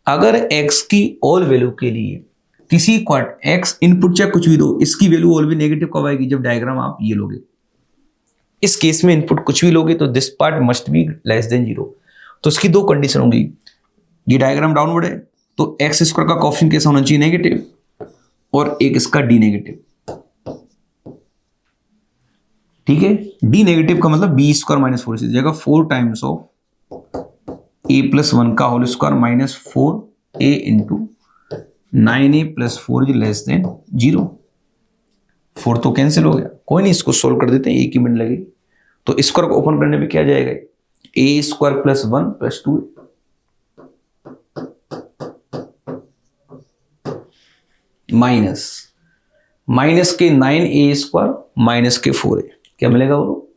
अगर x की ऑल वैल्यू के लिए किसी x इनपुट चाहे कुछ भी दो, इसकी वैल्यू ऑल भी नेगेटिव कब आएगी, जब डायग्राम आप ये लोगे। इस केस में इनपुट कुछ भी लोगे तो this part must be less than 0। तो इसकी दो कंडीशन होंगी, ये डायग्राम डाउनवर्ड है तो एक्स स्क्वायर का कोएफिशिएंट कैसा होना चाहिए, नेगेटिव, और एक इसका डी नेगेटिव। ठीक है, डी नेगेटिव का मतलब बी स्क्वायर माइनस 4 से जाएगा 4 टाइम्स ऑफ ए प्लस 1 का whole square minus 4a into 9a plus 4 less than 0। 4 तो कैंसिल हो गया, कोई नहीं, इसको सोल्व कर देते हैं, एक ही मिनट लगेगी। तो स्क्वायर को ओपन करने में क्या जाएगा, A square plus 1 plus 2 minus के 9a स्क्वायर माइनस के 4a, क्या मिलेगा बोलो,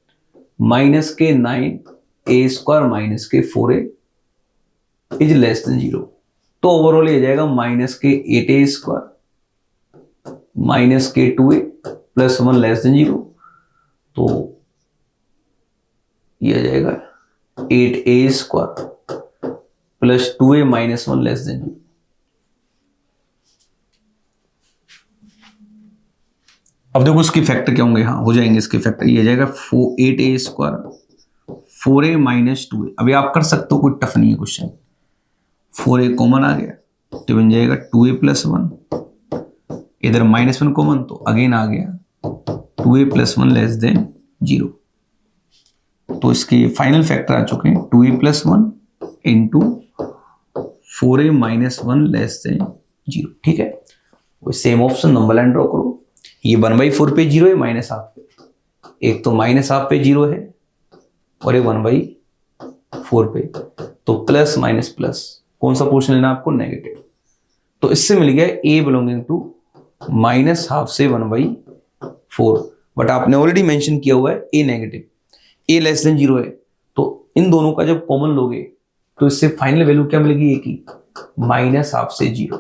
माइनस के 9a स्क्वायर माइनस के 4a इज लेस देन 0। तो ओवरऑल ये जाएगा माइनस के 8a स्क्वायर माइनस के 2a प्लस 1 लेस देन 0। तो ये आ जाएगा 8a square plus 2a minus 1 less than 0। अब देखो उसकी फैक्टर क्या होंगे, हाँ हो जाएंगे इसके फैक्टर, ये जाएगा 8a square 4a minus 2a। अभी आप कर सकते हो, कोई टफ नहीं है क्वेश्चन। 4a कॉमन आ गया तो बन जाएगा 2a प्लस 1, इधर माइनस 1 कॉमन तो अगेन आ गया 2a प्लस 1 लेस देन 0। तो इसके फाइनल फैक्टर आ चुके हैं 2a plus 1 into 4a minus 1 less than 0। ठीक है, वो same option number line draw करो। ये 1/4 पे 0 है, माइनस हाफ पे, एक तो माइनस हाफ पे 0 है और ये 1/4 पे, तो प्लस माइनस प्लस, कौन सा पोर्शन लेना आपको, नेगेटिव। तो इससे मिल गया a belonging to minus half से 1/4, बट आपने ऑलरेडी मेंशन किया हुआ है a negative, a less than 0 है, तो इन दोनों का जब कॉमन लोगे तो इससे फाइनल वैल्यू क्या मिलेगी a की, माइनस हाफ से 0।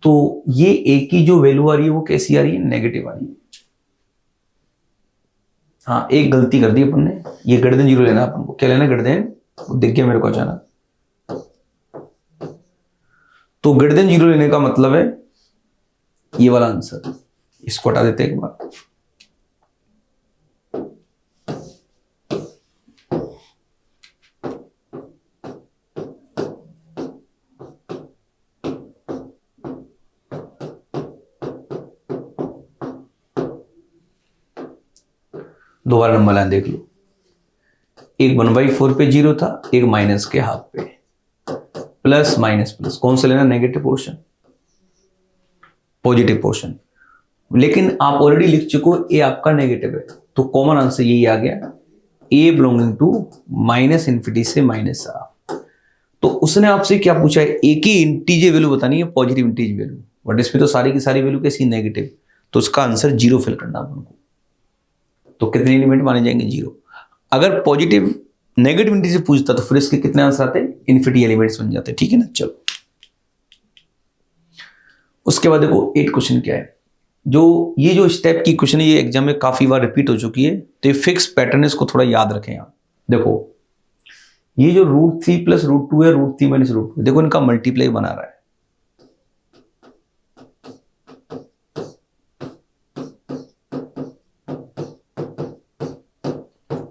तो ये a की जो वैल्यू आ रही है वो कैसी आ रही है, नेगेटिव आ रही है। हाँ, एक गलती कर दी अपन ने, ये ग्रेटर देन 0 लेना अपन को, क्या लेना ग्रेटर देन, दिख गया मेरे को अचानक। तो ग्रेटर देन 0 लेने का मतलब है ये वाला आंसर, इसको हटा देते हैं एक बार। दोबारा नंबर लाइन देख लो, एक 1/4 पे 0 था, एक माइनस के हाफ पे, प्लस माइनस प्लस, कौन सा लेना, नेगेटिव पोर्शन, पॉजिटिव पोर्शन। लेकिन आप ऑलरेडी लिख चुको ए आपका नेगेटिव है, तो कॉमन आंसर यही आ गया, ए बिलोंगिंग टू माइनस इन्फिनिटी से माइनस हाफ। तो उसने आपसे क्या पूछा है, ए की इंटीजर वैल्यू बतानी है, पॉजिटिव इंटीजर वैल्यू, बट इसमें तो सारी की सारी वैल्यू कैसी, नेगेटिव, तो उसका आंसर 0 फिल करना अपन को। तो कितने एलिमेंट माने जाएंगे, 0। अगर पॉजिटिव नेगेटिव इंटीजर से पूछता तो फिर इसके कितने आंसर आते, इन्फिनिटी एलिमेंट्स बन जाते। ठीक है ना, चलो उसके बाद देखो 8 क्वेश्चन क्या है, जो ये जो स्टेप की क्वेश्चन है ये एग्जाम में काफी बार रिपीट हो चुकी है, तो ये फिक्स पैटर्न है, इसको थोड़ा याद रखें आप। देखो ये जो √3 प्लस √2 है, √3 माइनस √2, देखो इनका मल्टीप्लाई बना रहा है।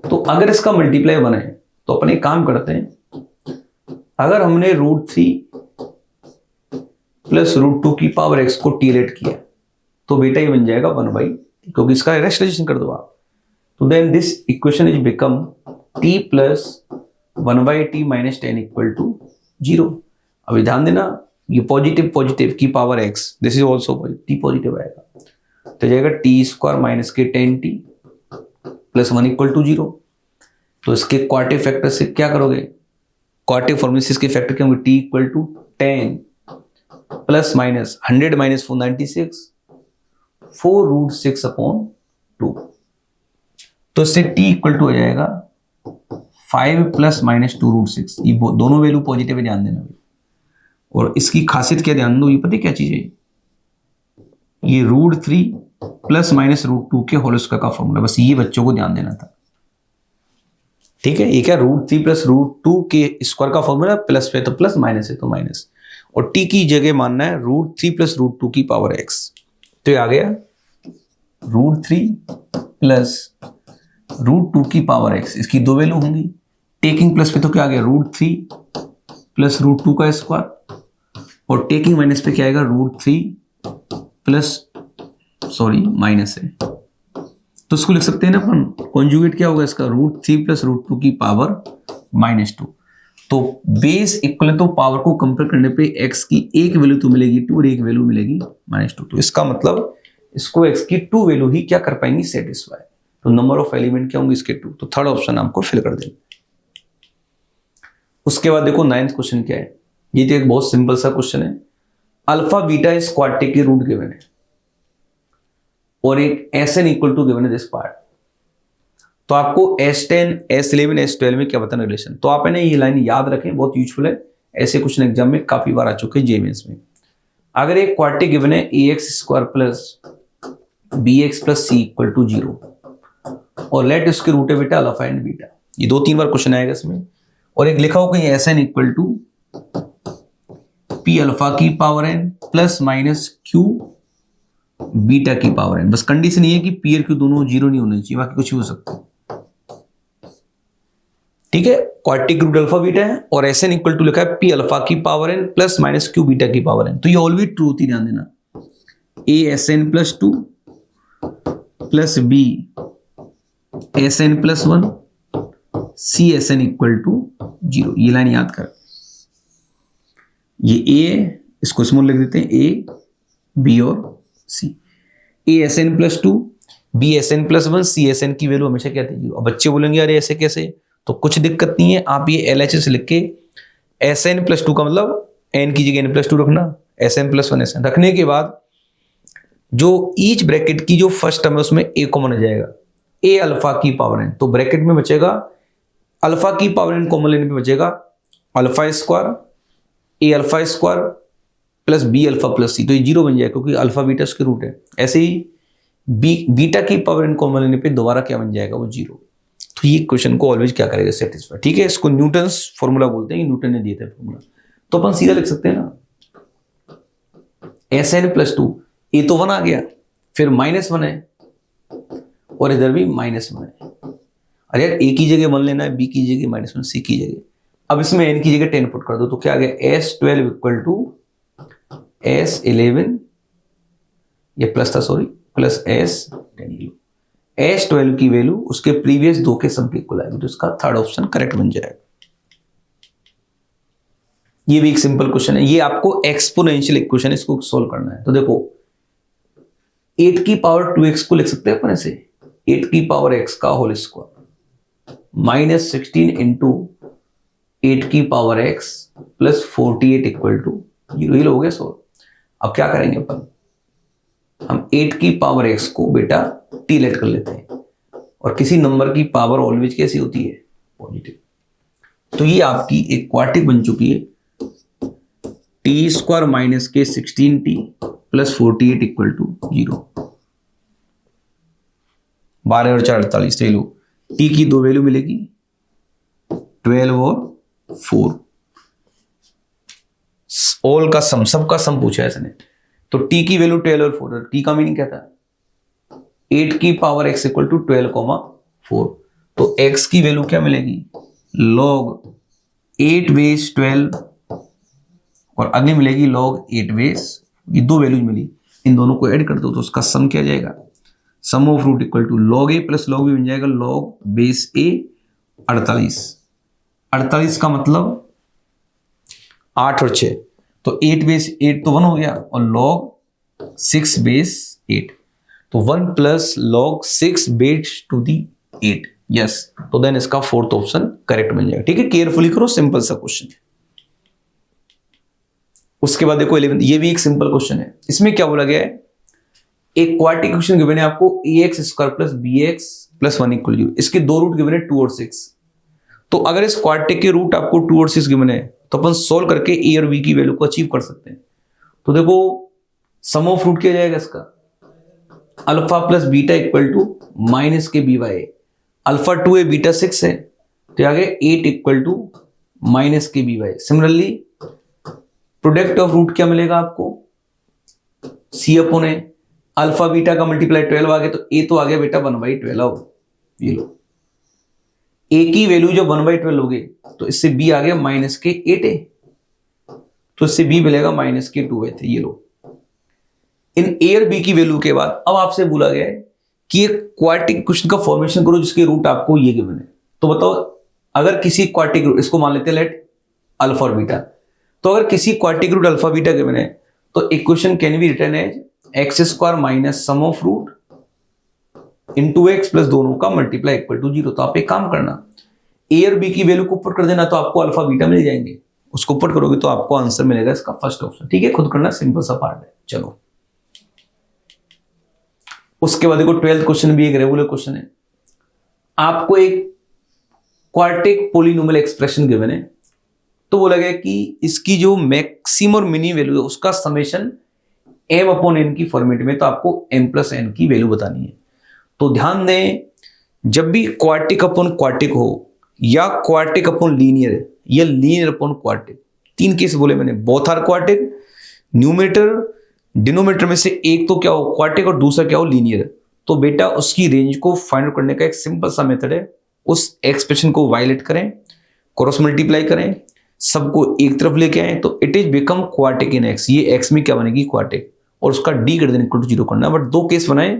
तो अगर इसका मल्टीप्लाई बने तो अपन एक काम करते हैं, अगर हमने √3 प्लस √2 की पावर x को टी किया तो बेटा ये बन जाएगा 1/, क्योंकि इसका रेशनलाइजेशन कर दो आप, तो then this equation is become t plus 1/t minus 10 equal to 0। अभी ध्यान देना, ये पॉजिटिव पॉजिटिव की power x, this is also t positive आएगा, तो जाएगा t स्क्वायर माइनस के 10t प्लस 1 इक्वल टू 0। तो इसके क्वार्टिव फैक्टर से क्या करोगे, क्वार्टिव फॉर्मूले से इसके फैक्टर क्या होंगे, t equal to 10 plus minus 100 minus 496 4√6/2। तो इससे t इक्वल टू हो जाएगा 5 प्लस माइनस 2√6। ये दोनों वैल्यू पॉजिटिव है, ध्यान देना। और इसकी खासियत क्या ध्यान दो, ये पता है क्या चीज है, ये √3 प्लस माइनस रूट टू के होल स्क्वायर का फॉर्मूला, बस ये बच्चों को ध्यान देना था। ठीक है, ये क्या root three plus root two के स्क्वायर का फॉर्मूला, प्लस पे तो प्लस, माइनस है तो माइनस, और टी की जगह मानना है root three plus root two की पावर एक्स। तो ये आ गया root three plus root two की पावर एक्स, इसकी दो वैल्यू होंगी। टेकिंग प्लस पे तो क्या आ गया root three plus root two का स्क्वायर, और टेकिंग माइनस पे क्या आएगा root three plus sorry minus है, तो इसको लिख सकते हैं ना अपन, कॉन्जुगेट क्या होगा इसका root three plus root two की पावर माइनस टू। तो बेस इक्वल तो पावर को कंपेयर करने पे x की एक वैल्यू तो मिलेगी टू और एक वैल्यू मिलेगी माइनस टू, तो इसका मतलब इसको x की टू वैल्यू ही क्या कर पाएंगी सेटिस्फाई। तो नंबर ऑफ एलिमेंट क्या होंगे इसके टू, तो थर्ड ऑप्शन आपको फिल कर देंगे। उसके बाद देखो नाइन्थ क्वेश्चन क्या है, ये तो एक बहुत सिंपल सा क्वेश्चन है। अल्फा बीटा इस क्वाड्रेटिक की रूट गिवन है और एक S N equal to given है दिस पार्ट। तो आपको S10, S11, S12 में क्या बताना रिलेशन, तो आप ये लाइन याद रखें, बहुत यूजफुल है, ऐसे क्वेश्चन एग्जाम में काफी बार आ चुके हैं जेमेंस में। अगर एक क्वाड्रेटिक गिवन है ax² plus bx plus c equal to 0 और लेट उसके रूट है बेटा अल्फा एंड बीटा, ये दो तीन बार क्वेश्चन आएगा इसमें, और एक लिखा हो कहीं SN equal to p alpha की power n plus minus q beta की पावर n। बस कंडीशन ये है कि p और q दोनों जीरो नहीं होने चाहिए, बाकी कुछ भी हो सकता है। ठीक है, क्वाड्रेटिक रूट अल्फा बीटा है और SN इक्वल टू लिखा है p अल्फा की power n plus minus q beta की पावर n, तो ये ऑलवेज ट्रू थी, ध्यान देना। a SN plus two plus b SN plus one c SN equal to 0, ये लाइन याद कर। ये a है, इसको स्मॉल लिख देते हैं, a b और c। a SN plus to b SN plus one c SN की वैल्यू हमेशा क्या थी 0। अब बच्चे बोलेंगे अरे ऐसे कैसे, तो कुछ दिक्कत नहीं है, आप ये LHS लिख के SN प्लस टू का मतलब n की जगह n प्लस टू रखना, SN प्लस वन SN रखने के बाद जो ईच ब्रैकेट की जो फर्स्ट टर्म है उसमें a कॉमन हो जाएगा, a अल्फा की पावर n, तो ब्रैकेट में बचेगा अल्फा की पावर n कॉमन लेने पे बचेगा alpha square a alpha square plus b alpha plus c, तो ये 0 बन जाएगा क्योंकि अल्फा बीटा उसके रूट है। ऐसे ही बीटा की पावर n कॉमन लेने पे दोबारा क्या बन जाएगा वो 0। तो ये क्वेश्चन को ऑलवेज क्या करेगा सेटिस्फाई। ठीक है, इसको न्यूटन्स फॉर्मूला बोलते हैं, न्यूटन ने दिया था फॉर्मूला, तो अपन सीधा लिख सकते हैं ना SN प्लस टू, ए तो 1 आ गया, फिर माइनस 1 है और इधर भी माइनस 1 है। अरे यार ए की जगह 1 लेना है, बी की जगह माइनस 1, सी की जगह, अब इसमें n की जगह 10 पुट कर दो, तो क्या आ गया S12 इक्वल टू S11, ये प्लस था सॉरी, प्लस S10। S12 की वैल्यू उसके प्रीवियस दो के सम के इक्वल आएगी, तो इसका थर्ड ऑप्शन करेक्ट बन जाएगा। ये भी एक सिंपल क्वेश्चन है, ये आपको एक्सपोनेंशियल इक्वेशन इसको सोल्व करना है। तो देखो 8 की पावर 2x को लिख सकते हैं अपन ऐसे, 8 की पावर x का होल स्क्वायर माइनस 16 इंटू 8 की power x plus 48 equal to 0, ये हो गया सोल्व। अब क्या करेंगे अपन, हम 8 की पावर x को बेटा t लेट कर लेते हैं, और किसी नंबर की पावर ऑलवेज कैसी होती है पॉजिटिव। तो ये आपकी एक क्वाड्रेटिक बन चुकी है, टी स्क्वायर माइनस के 16t प्लस 48 इक्वल टू 0। 12 और 4 48, लो टी की दो वैल्यू मिलेगी 12 और 4, ऑल का सम, सबका सम पूछा है इसने, तो t की वैल्यू 12 और 4, t का मीनिंग क्या था 8 की पावर x इक्वल टू 12,4, तो x की वैल्यू क्या मिलेगी log 8 बेस 12 और अगली मिलेगी log 8 बेस, ये दो वैल्यूज मिली, इन दोनों को ऐड कर दो तो उसका सम क्या जाएगा, sum of root equal to log a plus log b बन जाएगा log बेस a 48 का मतलब 8 और 6, तो 8 बेस 8 तो 1 हो गया, और log 6 बेस 8, तो 1 plus log 6 base two the 8, yes, तो देन इसका फोर्थ ऑप्शन करेक्ट बन जाएगा। ठीक है, केयरफुली करो, सिंपल सा क्वेश्चन है। उसके बाद देखो 11, ये भी एक सिंपल क्वेश्चन है, इसमें क्या बोला गया है, एक क्वाड्रेटिक इक्वेशन गिवन है आपको ax square plus bx plus 1 equal 0, इसके दो रूट गिवन है 2 और 6, तो अगर इस क्वाड्रेटिक के रूट आपको 2 और 6 गिवन है तो अपन सोल्व करके a और b की वैल्यू को अचीव कर सकते हैं। तो देखो सम ऑफ रूट क्या जाएगा इसका, alpha plus beta equal to minus के बी बाई ए, अल्फा 2 है बीटा 6 है, तो आगे 8 इक्वल टू माइनस के B by. Similarly product of root क्या मिलेगा आपको, C upon A, alpha beta का मल्टीप्लाई 12 आ गया, तो ए तो आ गया बेटा 1/12। ये लो, ए की वैल्यू जब 1/12 हो गई तो इससे बी आ गया माइनस के 8a, तो इससे बी मिलेगा माइनस के 2/3। ये लो, इन ए और बी की वैल्यू के बाद अब आपसे बोला गया है कि एक क्वाड्रेटिक क्वेश्चन का फॉर्मेशन करो जिसके रूट आपको ये गिवन है। तो बताओ, अगर किसी क्वाड्रेटिक रूट, इसको मान लेते हैं लेट अल्फा और बीटा, तो अगर किसी quadratic root alpha beta given है तो equation can be written as x² minus sum of root into x plus दोनों का मल्टीप्लाई इक्वल टू 0। तो आप एक काम करना, ए और बी की वैल्यू को पुट कर देना, तो आपको अल्फा बीटा मिल जाएंगे। उसको पुट करोगे तो आपको आंसर मिलेगा इसका फर्स्ट ऑप्शन। ठीक है, खुद करना, सिंपल सा पार्ट है। चलो, उसके बाद देखो 12th क्वेश्चन भी एक रेगुलर क्वेश्चन है। आपको एक क्वाड्रेटिक पोलिनोमियल एक्सप्रेशन गिवन है, तो बोला गया कि इसकी जो मैक्सिमम और मिनी वैल्यू है उसका समेशन m अपॉन n की फॉर्मेट में, तो आपको m प्लस n की वैल्यू बतानी है। तो ध्यान दें, जब भी क्वाड्रेटिक अपॉन क्वाड्रेटिक हो या क्वाड्रेटिक अपॉन लीनियर या लीनियर अपॉन क्वाड्रेटिक, तीन केस बोले मैंने, both are quadratic, numerator denominator में से एक तो क्या हो क्वाड्रेटिक और दूसरा क्या हो लीनियर, तो बेटा उसकी रेंज को फाइंड आउट करने का एक सिंपल सा मेथड है, उस एक्सप्रेशन को वायलेट करें, क्रॉस मल्टीप्लाई करें, सबको एक तरफ लेके आए, तो it is become quadratic in x. ये एक्स में क्या बनेगी क्वाड्रेटिक, और उसका D greater than equal to 0 करना। बट दो केस बनाए,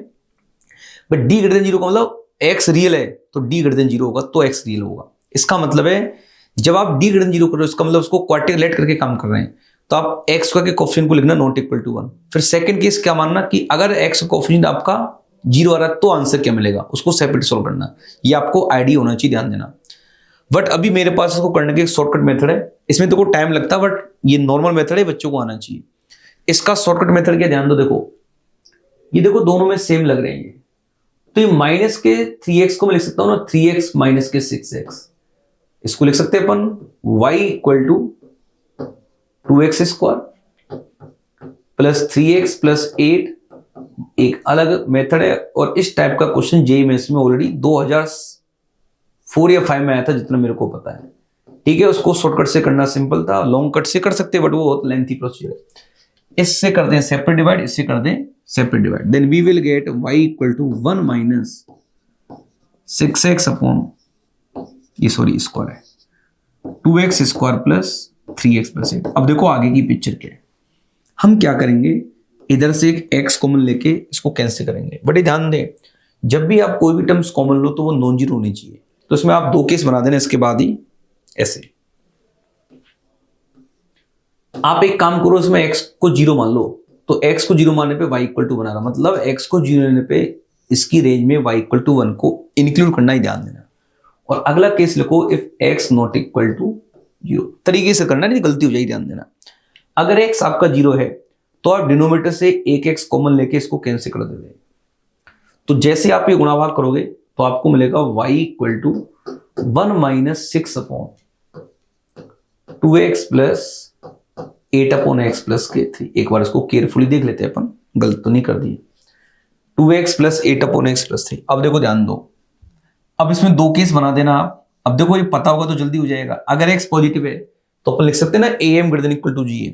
बट डी ग्रेटर देन 0 का मतलब एक्स रियल है तो डी ग्रेटर देन 0 होगा, तो एक्स रियल होगा। इसका मतलब है जब आप डी ग्रेटर देन 0 कर रहे हो, इसका मतलब उसको क्वाड्रेटिक लेट करके काम कर रहे हैं, तो आप एक्स का के कोएफिशिएंट को लिखना नॉट इक्वल टू 1। फिर सेकंड केस क्या मानना कि अगर एक्स का कोएफिशिएंट आपका 0 आ रहा है तो आंसर क्या मिलेगा, उसको सेपरेट सोल्व करना। ये आपको आइडिया होना चाहिए, ध्यान देना। बट अभी मेरे पास इसको करने के एक शॉर्टकट मेथड है, इसमें तो को टाइम लगता है, बट ये नॉर्मल मेथड है, बच्चों को आना चाहिए। इसका शॉर्टकट मेथड क्या, ध्यान दो, देखो ये देखो दोनों में सेम लग रहे हैं, तो ये माइनस के 3x को मैं लिख सकता हूं ना, 3x माइनस के 6x, इसको लिख सकते हैं अपन y equal to 2x square plus 3x plus 8। एक अलग मेथड है, और इस टाइप का क्वेश्चन जेईई मेंस में ऑलरेडी 2004 या 5 में आया था, जितना मेरे को पता है। ठीक है, उसको शॉर्टकट से करना सिंपल था, लॉन्ग कट से कर सकते, बट वो बहुत लेंथी प्रोसीजर है। इससे कर दें सेपरेट डिवाइड, इससे कर दें separate divide, then we will get y equal to 1 minus 6x upon ये सॉरी स्क्वायर है 2x square plus 3x plus 8। अब देखो आगे की पिक्चर क्या है, हम क्या करेंगे, इधर से एक x कॉमन लेके इसको कैंसिल करेंगे। बट ध्यान दें, जब भी आप कोई भी टर्म्स कॉमन लो तो वो नॉन जीरो होनी चाहिए, तो इसमें आप दो केस बना देना, इसके बाद ही ऐसे आप एक काम करो, इसमें x को 0 मान लो, तो x को 0 मानने पे y इक्वल टू बना रहा, मतलब x को 0 लेने पे इसकी रेंज में y इक्वल टू 1 को इंक्लूड करना ही, ध्यान देना। और अगला केस लिखो if x not equal to 0, तरीके से करना, नहीं गलती हो जाएगी, ध्यान देना। अगर x आपका 0 है तो आप डिनोमिनेटर से एक x कॉमन लेके इसको कैंसिल कर देंगे, तो जैसे आप ये गुणा भाग करोगे तो आपको मिलेगा y equal to 1 minus 6 upon 2x plus 8 upon x plus के 3। एक बार इसको केयरफुली देख लेते हैं अपन, गलत तो नहीं कर दी। 2x plus 8 upon x plus 3। अब देखो ध्यान दो, अब इसमें दो केस बना देना आप। अब देखो ये पता होगा तो जल्दी हो जाएगा। अगर x पॉजिटिव है तो अपन लिख सकते हैं ना am greater than equal to gm,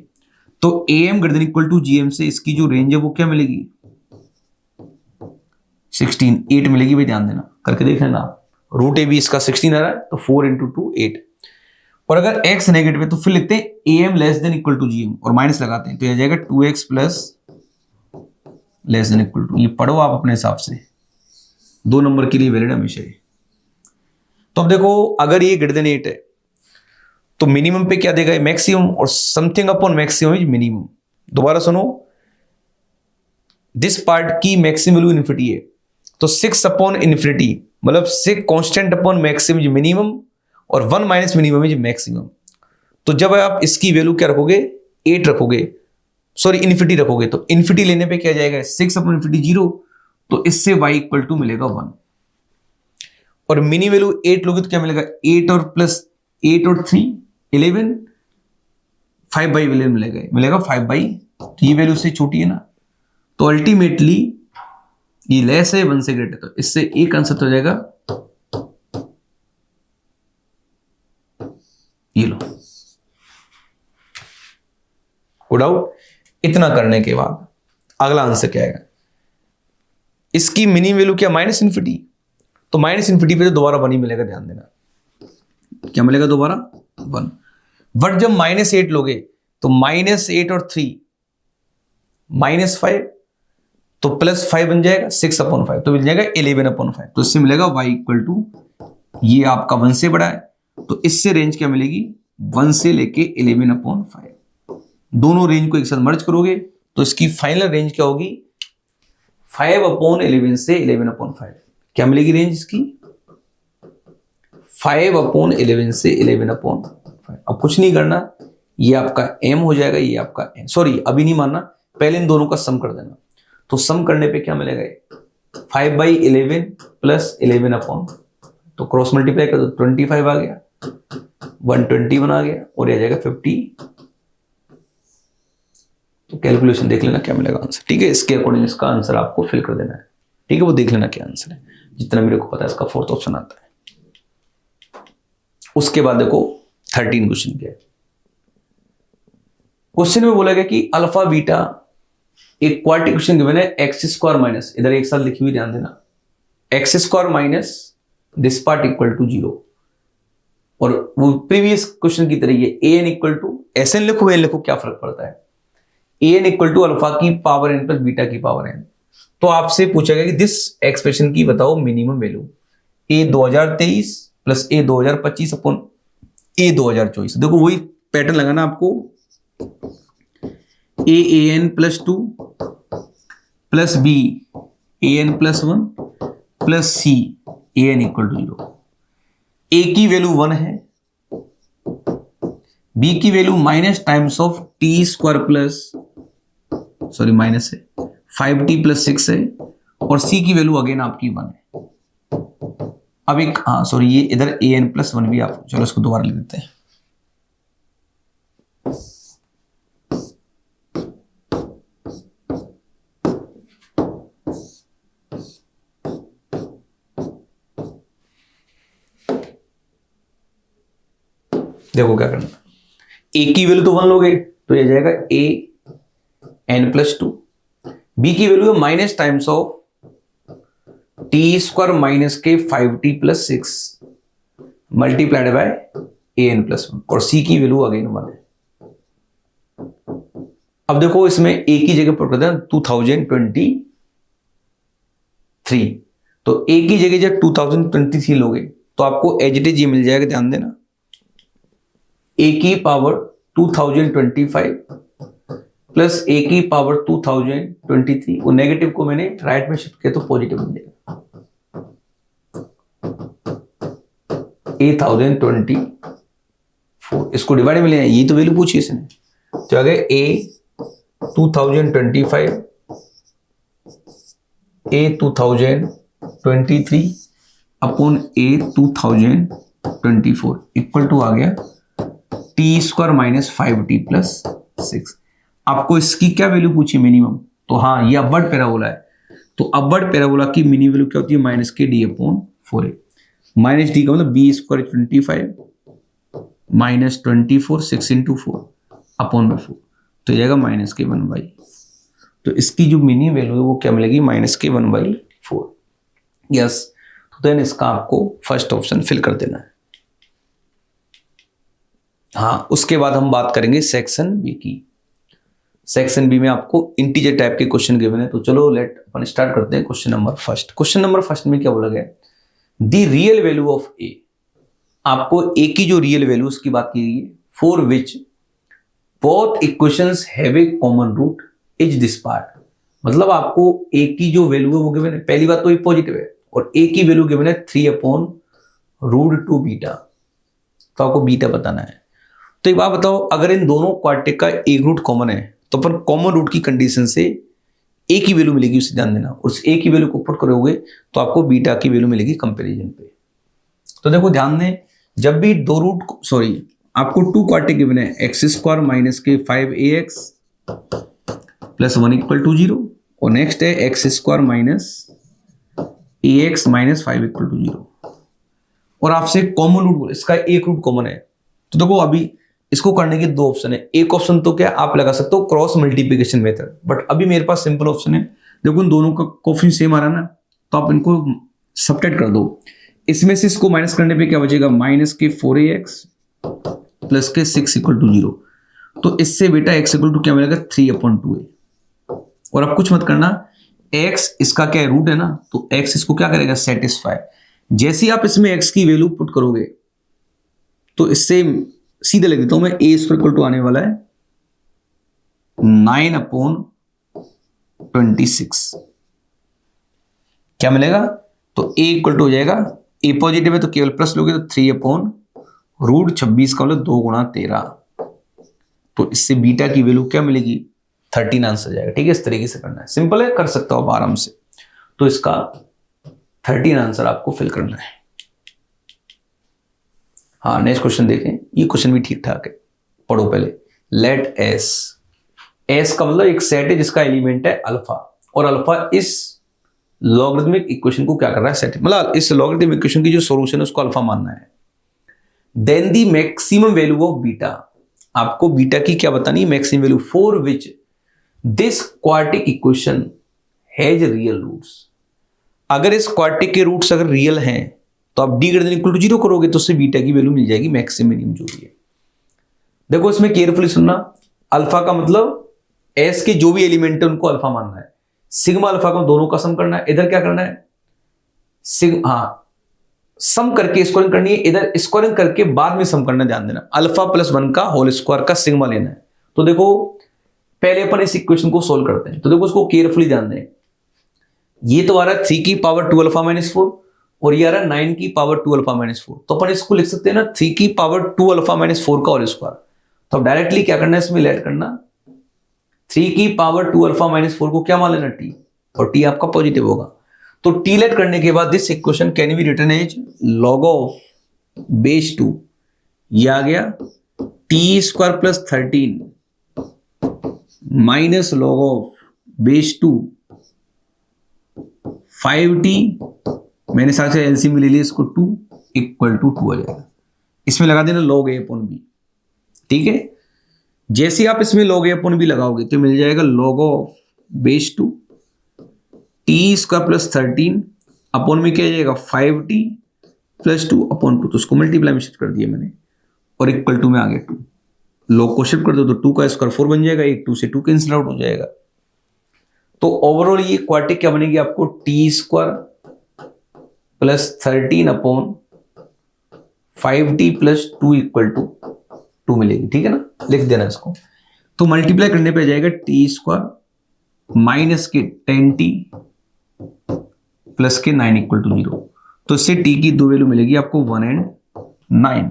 तो am greater than equal to gm से इसकी जो रेंज है वो क्या मिलेगी 16, 8 मिलेगी भाई, ध्यान देना, करके देख लेना। रूट ए भी इसका 16 आ रहा है, तो 4 इंटू 2 8। और अगर x नेगेटिव है तो फिर लिखते हैं am less than equal to gm और माइनस लगाते हैं, तो यह जाएगा 2x plus less than equal to. ये पढ़ो आप अपने हिसाब से, 2 नंबर के लिए वैलिड हमेशा है। तो अब देखो अगर ये ग्रेटर देन 8 है तो मिनिमम पे क्या देगा मैक्सिमम, और something upon maximum is minimum. दोबारा सुनो, दिस पार्ट की मैक्सिमम वैल्यू इन्फिनिटी है, तो 6 अपॉन इन्फिनिटी मतलब 6 constant upon maximum is minimum, और 1 माइनस मिनिमम इज मैक्सिमम। तो जब आप इसकी वैल्यू क्या रखोगे 8 रखोगे, सॉरी इन्फिनिटी रखोगे, तो इन्फिनिटी लेने पे क्या जाएगा 6 अपॉन इन्फिनिटी 0, तो इससे y इक्वल टू मिलेगा 1। और मिनी वैल्यू 8 लोगे तो क्या मिलेगा 8 और प्लस 8 और 3 11, 5/11 मिलेगा 5/, तो ये वैल्यू से छोटी है ना, तो अल्टीमेटली ये लेस है 1 से ग्रेटर, तो इससे एक आंसर तो हो जाएगा, ये लो। Good out. इतना करने के बाद अगला आंसर क्या आएगा, इसकी मिनिमम वैल्यू क्या, माइनस इन्फिनिटी, तो माइनस इन्फिनिटी पे तो दोबारा 1 ही मिलेगा, ध्यान देना। क्या मिलेगा दोबारा, 1। बट जब -8 लोगे तो -8 और 3 -5, तो +5 बन जाएगा, 6/5 तो मिल जाएगा 11/5। तो इससे मिलेगा y इक्वल टू, ये आपका 1 से बड़ा है, तो इससे रेंज क्या मिलेगी, 1 से लेके 11/5। दोनों रेंज को एक साथ मर्ज करोगे तो इसकी फाइनल रेंज क्या होगी, 5/11 से 11/5। क्या मिलेगी रेंज इसकी, 5/11 से 11/5। अब कुछ नहीं करना, ये आपका m हो जाएगा, ये आपका n, सॉरी अभी नहीं मानना, पहले इन दोनों का सम कर देना। तो सम करने पे क्या मिलेगा, 5/11 प्लस 11/5, तो क्रॉस मल्टीप्लाई कर दो, 25 आ गया, 121 आ गया, और ये आ जाएगा 50। तो कैलकुलेशन देख लेना क्या मिलेगा आंसर, ठीक है। इसके अकॉर्डिंग इसका आंसर आपको फिल कर देना है, ठीक है। वो देख लेना क्या आंसर है, जितना मेरे को पता है इसका 4th ऑप्शन आता है। उसके बाद देखो 13 क्वेश्चन क्या है। क्वेश्चन में बोला गया कि अल्फा बीटा एक क्वाड्रेटिक इक्वेशन गिवन है, x² माइनस, इधर एक साथ लिखी हुई ध्यान देना, x² minus this part equal to 0। और वो प्रीवियस क्वेश्चन की तरह ये an इक्वल टू SN लिखो n लिखो, क्या फर्क पड़ता है, an इक्वल टू अल्फा की पावर n प्लस बीटा की पावर n। तो आपसे पूछा गया कि दिस एक्सप्रेशन की बताओ minimum value, a 2023 plus a 2025 upon a 2024। देखो वही पैटर्न लगाना आपको, an plus 2 plus b an plus 1 plus c an equal to 0। a की वैल्यू 1 है, b की value minus times of t² plus, sorry minus है, 5t प्लस 6 है, और c की वैल्यू अगेन आपकी 1 है। अब एक सॉरी ये इधर an प्लस 1 भी आप, चलो इसको दोबारा लिख देते हैं। देखो क्या करना, a की वैल्यू तो 1 लोगे तो ये जाएगा an प्लस 2, b की वैल्यू है minus times of t² minus के 5t plus 6 multiplied by an plus 1, और c की वैल्यू अगेन 1 है। अब देखो इसमें a की जगह पुट करते हैं 2023, तो a की जगह जब 2023 लोगे तो आपको एज इट इज ये मिल जाएगा, ध्यान देना, a की पावर 2025 प्लस a की पावर 2023, वो नेगेटिव को मैंने राइट में शिफ्ट किया तो पॉजिटिव बन जाएगा, 8024। इसको डिवाइड में ले आए, ये तो वैल्यू पूछी इसने, तो आ गया a 2025 a 2023 upon a 2024 equal to आ गया t² माइनस 5t प्लस 6। आपको इसकी क्या वैल्यू पूछी, मिनिमम, तो हाँ ये अपवर्ड पैराबोला है, तो अपवर्ड पैराबोला की मिनिमम वैल्यू क्या होती है, माइनस के d upon 4a। Minus d का मतलब b² 25 माइनस 24 6 इंटू 4 अपॉन में 4, तो ये जाएगा माइनस के 1/। तो इसकी जो मिनिमम वैल्यू है वो क्या मिलेगी, माइनस के 1/4। यस, तो देन इसका आपको फर्स्ट ऑप्शन फिल कर देना है। हाँ, उसके बाद हम बात करेंगे सेक्शन बी की। सेक्शन बी में आपको इंटीजर टाइप के क्वेश्चन गिवन है, तो चलो लेट अपन स्टार्ट करते हैं। Question number first, question number first में क्या बोला गया, द रियल वैल्यू ऑफ ए। आपको ए की जो रियल वैल्यू उसकी बात की गई है, for which both equations have a common root is this part. मतलब आपको ए की जो वैल्यू है वो गिवन है, पहली बात तो ये पॉजिटिव है, और ए की वैल्यू गिवन है 3/√2 बीटा, तो आपको बीटा बताना है। तो एक बात बताओ, अगर इन दोनों क्वाड्रेटिक का एक रूट कॉमन है तो अपन कॉमन रूट की कंडीशन से ए की वैल्यू मिलेगी, उससे ध्यान देना। उस ए की वैल्यू को पुट करोगे तो आपको बीटा की वैल्यू मिलेगी कंपैरिजन पे। तो देखो ध्यान दें, जब भी दो रूट, सॉरी आपको 2 क्वाड्रेटिक गिवन है, x² माइनस के 5ax प्लस 1 इक्वल टू 0, और नेक्स्ट है x² minus ax minus 5 equal to 0। और आपसे कॉमन रूट बोले, इसका एक रूट कॉमन है। तो देखो अभी इसको करने के दो ऑप्शन है। एक ऑप्शन तो क्या आप लगा सकते हो क्रॉस मल्टीप्लिकेशन मेथड, बट अभी मेरे पास सिंपल ऑप्शन है। देखो इन दोनों का कोफिशिएंट सेम आ रहा है ना, तो आप इनको सबट्रैक्ट कर दो। इसमें से इसको माइनस करने पे क्या बचेगा, माइनस के 4ax प्लस के 6 इक्वल टू 0। तो इससे बेटा x इक्वल टू क्या मिलेगा, 3/2a। और अब कुछ मत करना, x इसका क्या है, रूट है ना, तो x इसको क्या करेगा, सेटिस्फाई। जैसे ही आप इसमें x की वैल्यू पुट करोगे तो इससे सीधे लिख देता हूं मैं, a स्क्वायर इक्वल टू आने वाला है 9/26। क्या मिलेगा, तो a इक्वल टू हो जाएगा, a पॉजिटिव है तो केवल प्लस लोगे तो 3/√26 का मतलब 2 गुणा 13। तो इससे बीटा की वैल्यू क्या मिलेगी, 13 आंसर जाएगा। ठीक है, इस तरीके से करना है, सिंपल है, कर सकता हो आप आराम से। तो इसका 13 आंसर आपको फिल करना है। हाँ, नेक्स्ट क्वेश्चन देखें, ये क्वेश्चन भी ठीक ठाक है, पढ़ो पहले। लेट एस, एस का मतलब एक सेट है जिसका एलिमेंट है अल्फा, और अल्फा इस लॉगरिथमिक इक्वेशन को क्या कर रहा है, सेट, मतलब इस लॉगरिथमिक इक्वेशन की जो सॉल्यूशन है उसको अल्फा मानना है। Then the maximum value of beta, आपको बीटा की क्या बतानी है, maximum value, for which this quadratic equation has real roots. अगर इस क्वाड्रेटिक के रूट्स अगर रियल हैं तो आप d greater than equal to 0 करोगे तो उससे बीटा की वैल्यू मिल जाएगी मैक्सिमम मिनिमम जो भी है। देखो इसमें केयरफुली सुनना, अल्फा का मतलब एस के जो भी एलिमेंट है उनको अल्फा मानना है। सिग्मा अल्फा का दोनों का सम करना है, इधर क्या करना है, सम करके स्क्वायरिंग करनी है, इधर स्क्वायरिंग करके बाद में सम करना, ध्यान देना। अल्फा प्लस 1 का होल स्क्वायर का सिग्मा लेना है। तो देखो पहले अपन इस इक्वेशन को सोल्व करते हैं, तो देखो उसको केयरफुली ध्यान दें। ये तो आ रहा है 3 की पावर 2 अल्फा माइनस 4, और ये आ रहा है 9 की पावर 2 अल्फा माइनस 4। तो अपन इसको लिख सकते हैं ना 3 की पावर 2 अल्फा माइनस 4 का होल स्क्वायर। तो डायरेक्टली क्या करना है, इसमें लेट करना, 3 की पावर 2 अल्फा माइनस 4 को क्या मान लेना, t, और t आपका पॉजिटिव होगा। तो t लेट करने के बाद this equation can be written as log of base 2, ये आ गया t square plus 13 minus log of base 2 5t, मैंने साथ से एलसीएम ले लिया इसको 2 इक्वल टू 2 आ जाएगा। इसमें लगा देना log a अपॉन b। ठीक है, जैसे आप इसमें log a अपॉन b लगाओगे तो मिल जाएगा log of base 2 t square plus 13 upon में क्या जाएगा 5t प्लस 2 अपॉन 2। तो उसको मल्टीप्लाई में शिफ्ट कर दिया मैंने, और इक्वल टू में आ गया 2। log को शिफ्ट कर दो तो 2 का स्क्वायर 4 बन जाएगा, एक 2 से 2 कैंसिल आउट हो जाएगा। तो ओवरऑल ये क्वाड्रेटिक क्या बनेगी आपको, t square plus 13 upon 5t plus 2 equal to 2 मिलेगी। ठीक है ना, लिख देना इसको। तो मल्टीप्लाई करने पे आ जाएगा t स्क्वायर माइनस के 10t प्लस के 9 इक्वल टू 0। तो इससे t की दो वैल्यू मिलेगी आपको 1 एंड 9।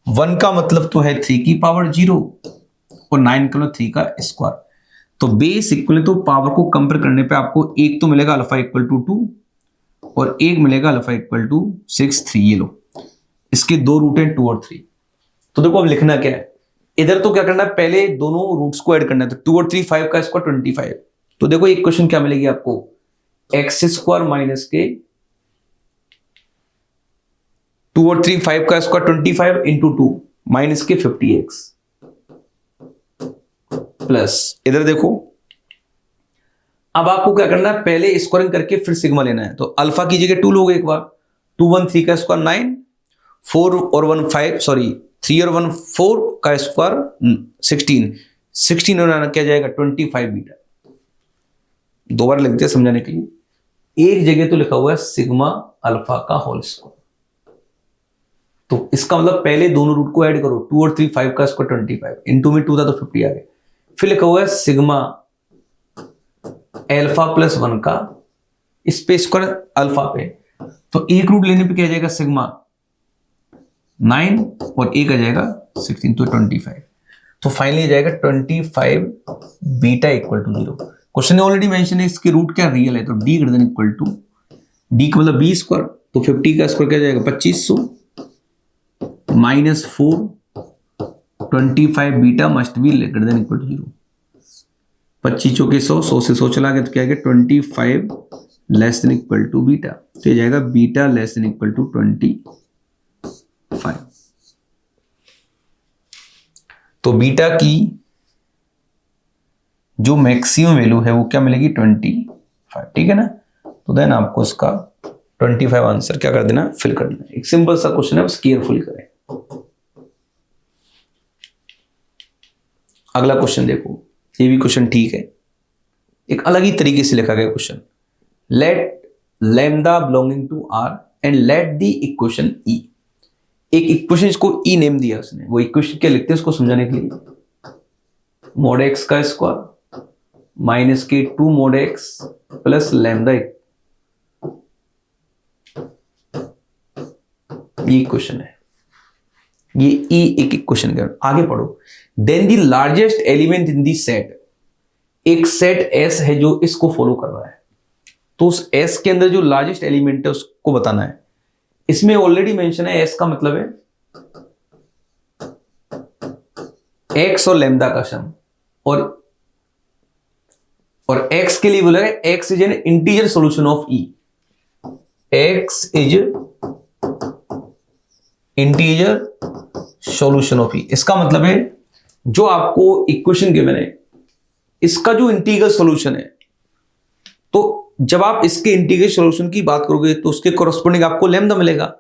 1 का मतलब तो है 3 की पावर 0 और 9 का मतलब 3 का स्क्वायर। तो बेस इक्वल तो पावर को कंपेयर करने पे आपको एक तो मिलेगा अल्फा इक्वल टू 2 और एक मिलेगा अल्फा इक्वल टू 6 3। ये लो, इसके दो रूट हैं 2 और 3। तो देखो अब लिखना क्या है, इधर तो क्या करना है, पहले दोनों रूट्स को ऐड करना है। तो 2 और 3 5 का स्क्वायर 25। तो देखो एक क्वेश्चन क्या मिलेगी आपको, एक्स स्क्वायर माइनस के 2 और 3 5 का स्क्वायर 25 इंटू 2 माइनस के 50x प्लस, इधर देखो अब आपको क्या करना है, पहले स्क्वायरिंग करके फिर सिग्मा लेना है। तो अल्फा की जगह 2 लोगे एक बार, 2 1 3 का स्क्वायर 9, 4 और 1 5 सॉरी 3 और 1 4 का स्क्वायर 16 और क्या जाएगा 25 बीटा। दो बार लिखते हैं समझाने के लिए, एक जगह तो लिखा हुआ है सिग्मा अल्फा का होल स्क्वायर। तो इसका मतलब पहले दोनों रूट को ऐड करो, 2 और 3 5 का स्क्वायर 25 इंटू में 2 था तो 50 आ गया। फिर लिखा हुआ है सिग्मा अल्फा प्लस 1 का स्पेस स्क्वायर अल्फा पे, तो एक रूट लेने पे क्या जाएगा सिग्मा 9 और एक आ जाएगा 16 तो 25। तो फाइनली आ जाएगा 25 बीटा इक्वल टू 0। क्वेश्चन ने ऑलरेडी मेंशन है इसके रूट क्या रियल है, तो D greater than equal to D का मतलब 20 स्क्वायर, तो 50 का स्क्वायर क्या जाएगा 2500 minus 4 25 beta must be greater than equal to 0। 25 चौके 100 100 से 100 चला गया तो क्या आ गया 25 less than equal to beta, तो ये जाएगा beta less than equal to 25। तो बीटा की जो मैक्सिमम वैल्यू है वो क्या मिलेगी 25, ठीक है ना। तो देन आपको इसका 25 आंसर क्या कर देना, फिल कर देना। एक सिंपल सा क्वेश्चन है, बस केयरफुल करें। अगला क्वेश्चन देखो, ये भी क्वेश्चन ठीक है, एक अलग ही तरीके से लिखा गया question. Let lambda belonging to R and let the equation E. एक इक्वेशन इसको ई नेम दिया उसने, वो इक्वेशन क्या लिखते हैं उसको समझाने के लिए, मोड एक्स का स्क्वायर माइनस के 2 मोड एक्स प्लस लैम्डा, ये इक्वेशन है, ये ई एक इक्वेशन के आगे पढ़ो। Then the largest element in the set, एक सेट एस है जो इसको फॉलो कर रहा है, तो उस एस के अंदर जो लार्जेस्ट एलिमेंट है उसको बताना है। इसमें ऑलरेडी मेंशन है, एस का मतलब है एक्स और लैम्डा का सम, और एक्स के लिए बोला है x is an integer solution of E, x is integer solution of E. इसका मतलब है जो आपको इक्वेशन गिवन है इसका जो इंटीग्रल सॉल्यूशन है, तो जब आप इसके इंटीग्रल सॉल्यूशन की बात करोगे तो उसके कॉरस्पॉन्डिंग आपको लैम्डा मिलेगा।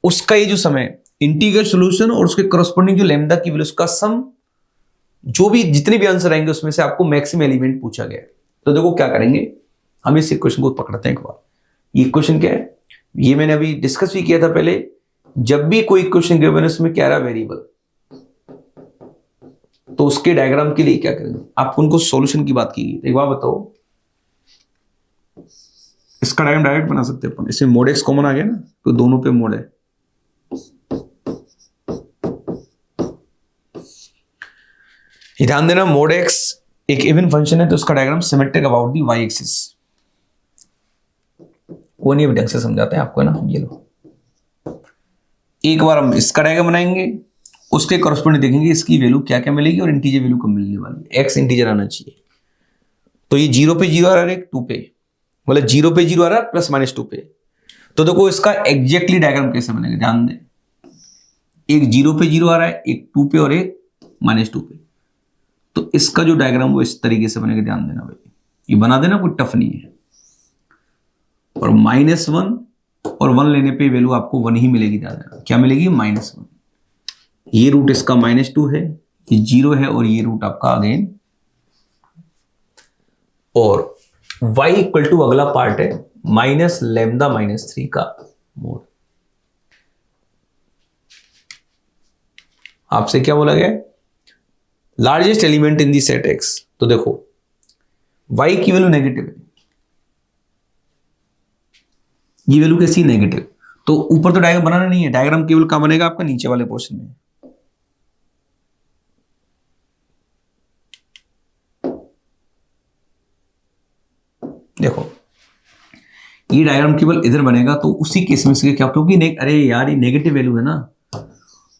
उसका ये जो सम है इंटीग्रल सॉल्यूशन और उसके कॉरस्पॉन्डिंग जो लैम्डा की वैल्यू उसका सम, जो भी जितने भी आंसर आएंगे उसमें से आपको मैक्सिमम एलिमेंट पूछा गया है। तो देखो क्या करेंगे, हम इस इक्वेशन को पकड़ते हैं एक बार। ये इक्वेशन क्या है, ये मैंने अभी डिस्कस भी किया था पहले। जब भी कोई इक्वेशन गिवन है उसमें क्या रहा वेरिएबल, तो उसके डायग्राम के लिए क्या करेंगे, आपको उनको सॉल्यूशन की बात की गई। एक बार बताओ, इसका डायग्राम डायरेक्ट बना सकते हैं अपन, इसमें मोड एक्स कॉमन आ गया ना, तो दोनों पे मोड है। ध्यान देना, मोड एक्स एक इवन फंक्शन है तो उसका diagram symmetric about the y axis. वो नहीं ढंग से समझाते हैं आपको, है ना। ये लो, एक बार हम इसका डायग्राम बनाएंगे, उसके कॉरस्पॉन्डिंग देखेंगे इसकी वैल्यू क्या क्या मिलेगी और इंटीजर वैल्यू कब मिलने वाली है। एक्स इंटीजर आना चाहिए, तो ये 0 पे 0 आ रहा है, एक 2 पे, मतलब 0 पे 0 आ रहा है प्लस माइनस 2 पे। तो देखो इसका एग्जैक्टली डायग्राम कैसे बनेगा, ध्यान दें। एक 0 पे 0 आ रहा है, एक 2 पे और एक -2 पे। तो इसका जो डायग्राम वो इस तरीके से बनेगा, ध्यान देना भाई, ये बना देना, कोई टफ नहीं है। और -1 और 1 लेने पे वैल्यू आपको 1 ही मिलेगी, ध्यान देना। क्या मिलेगी, -1। ये रूट इसका -2 है, ये 0 है, और ये रूट आपका अगेन, और y इक्वल टू अगला पार्ट है माइनस लैम्डा -3 का मोड। आपसे क्या बोला गया, largest element in the set x. तो देखो y की वैल्यू नेगेटिव है, ये वैल्यू कैसी नेगेटिव, तो ऊपर तो डायग्राम बनाना नहीं है, डायग्राम केवल कहां बनेगा, आपका नीचे वाले पोर्शन में। देखो ये डायग्राम केवल इधर बनेगा, तो उसी केस में से क्या, क्योंकि अरे यार ये नेगेटिव वैल्यू है ना,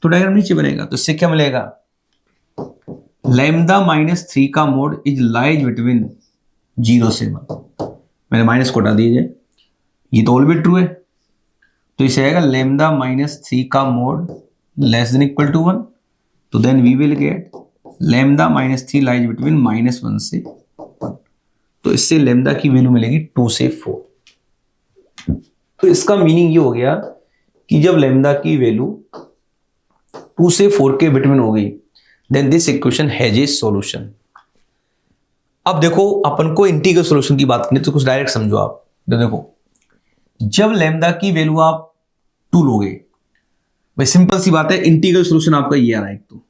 तो डायग्राम नीचे बनेगा। तो इससे क्या मिलेगा, लैम्डा -3 का मोड इज लाइज बिटवीन 0 से 1। मैंने माइनस को हटा दीजिए, ये तो ऑलवेज ट्रू है, तो इसे आएगा लैम्डा -3 का mod less than equal to 1। तो then we will get lambda -3 lies between -1 से 1। तो इससे लैम्डा की वैल्यू मिलेगी 2 से 4। तो इसका मीनिंग ये हो गया कि जब लैम्डा की वैल्यू 2 से 4 के बिटवीन हो गई, then this equation has a solution. अब देखो अपन को इंटीग्रल सॉल्यूशन की बात करनी, तो कुछ डायरेक्ट समझो आप। तो देखो जब लैम्डा की वैल्यू आप 2 लोगे, भाई सिंपल सी बात है, इंटीग्रल सॉल्यूशन आपका ये आ रहा है। एक तो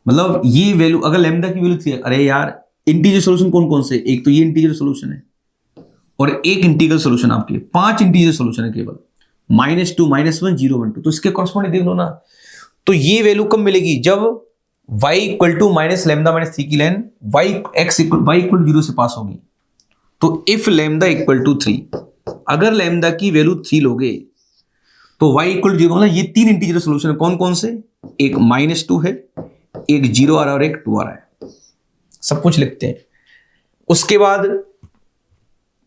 मतलब ये वैल्यू, अगर लैम्डा की वैल्यू 3, अरे यार इंटीजर सॉल्यूशन कौन कौन से, एक तो ये इंटीजर सॉल्यूशन है और एक इंटीग्रल सॉल्यूशन, आपके 5 इंटीजर सॉल्यूशन है केवल, -2, -1, 0, 1, 2। तो इसके कॉरस्पॉन्डिंग देख लो ना। तो ये वैल्यू कब मिलेगी, जब y equal to minus lambda -3 की लाइन y इक्वल 0 से पास होगी। तो इफ लैम्डा इक्वल टू 3, अगर लैम्डा की वैल्यू 3 लोगे तो y इक्वल 0, मतलब ये 3 इंटीजर सॉल्यूशन है। कौन कौन से, एक -2 है, एक 0 आ रहा है और एक 2 आ रहा है। सब कुछ लिखते हैं। उसके बाद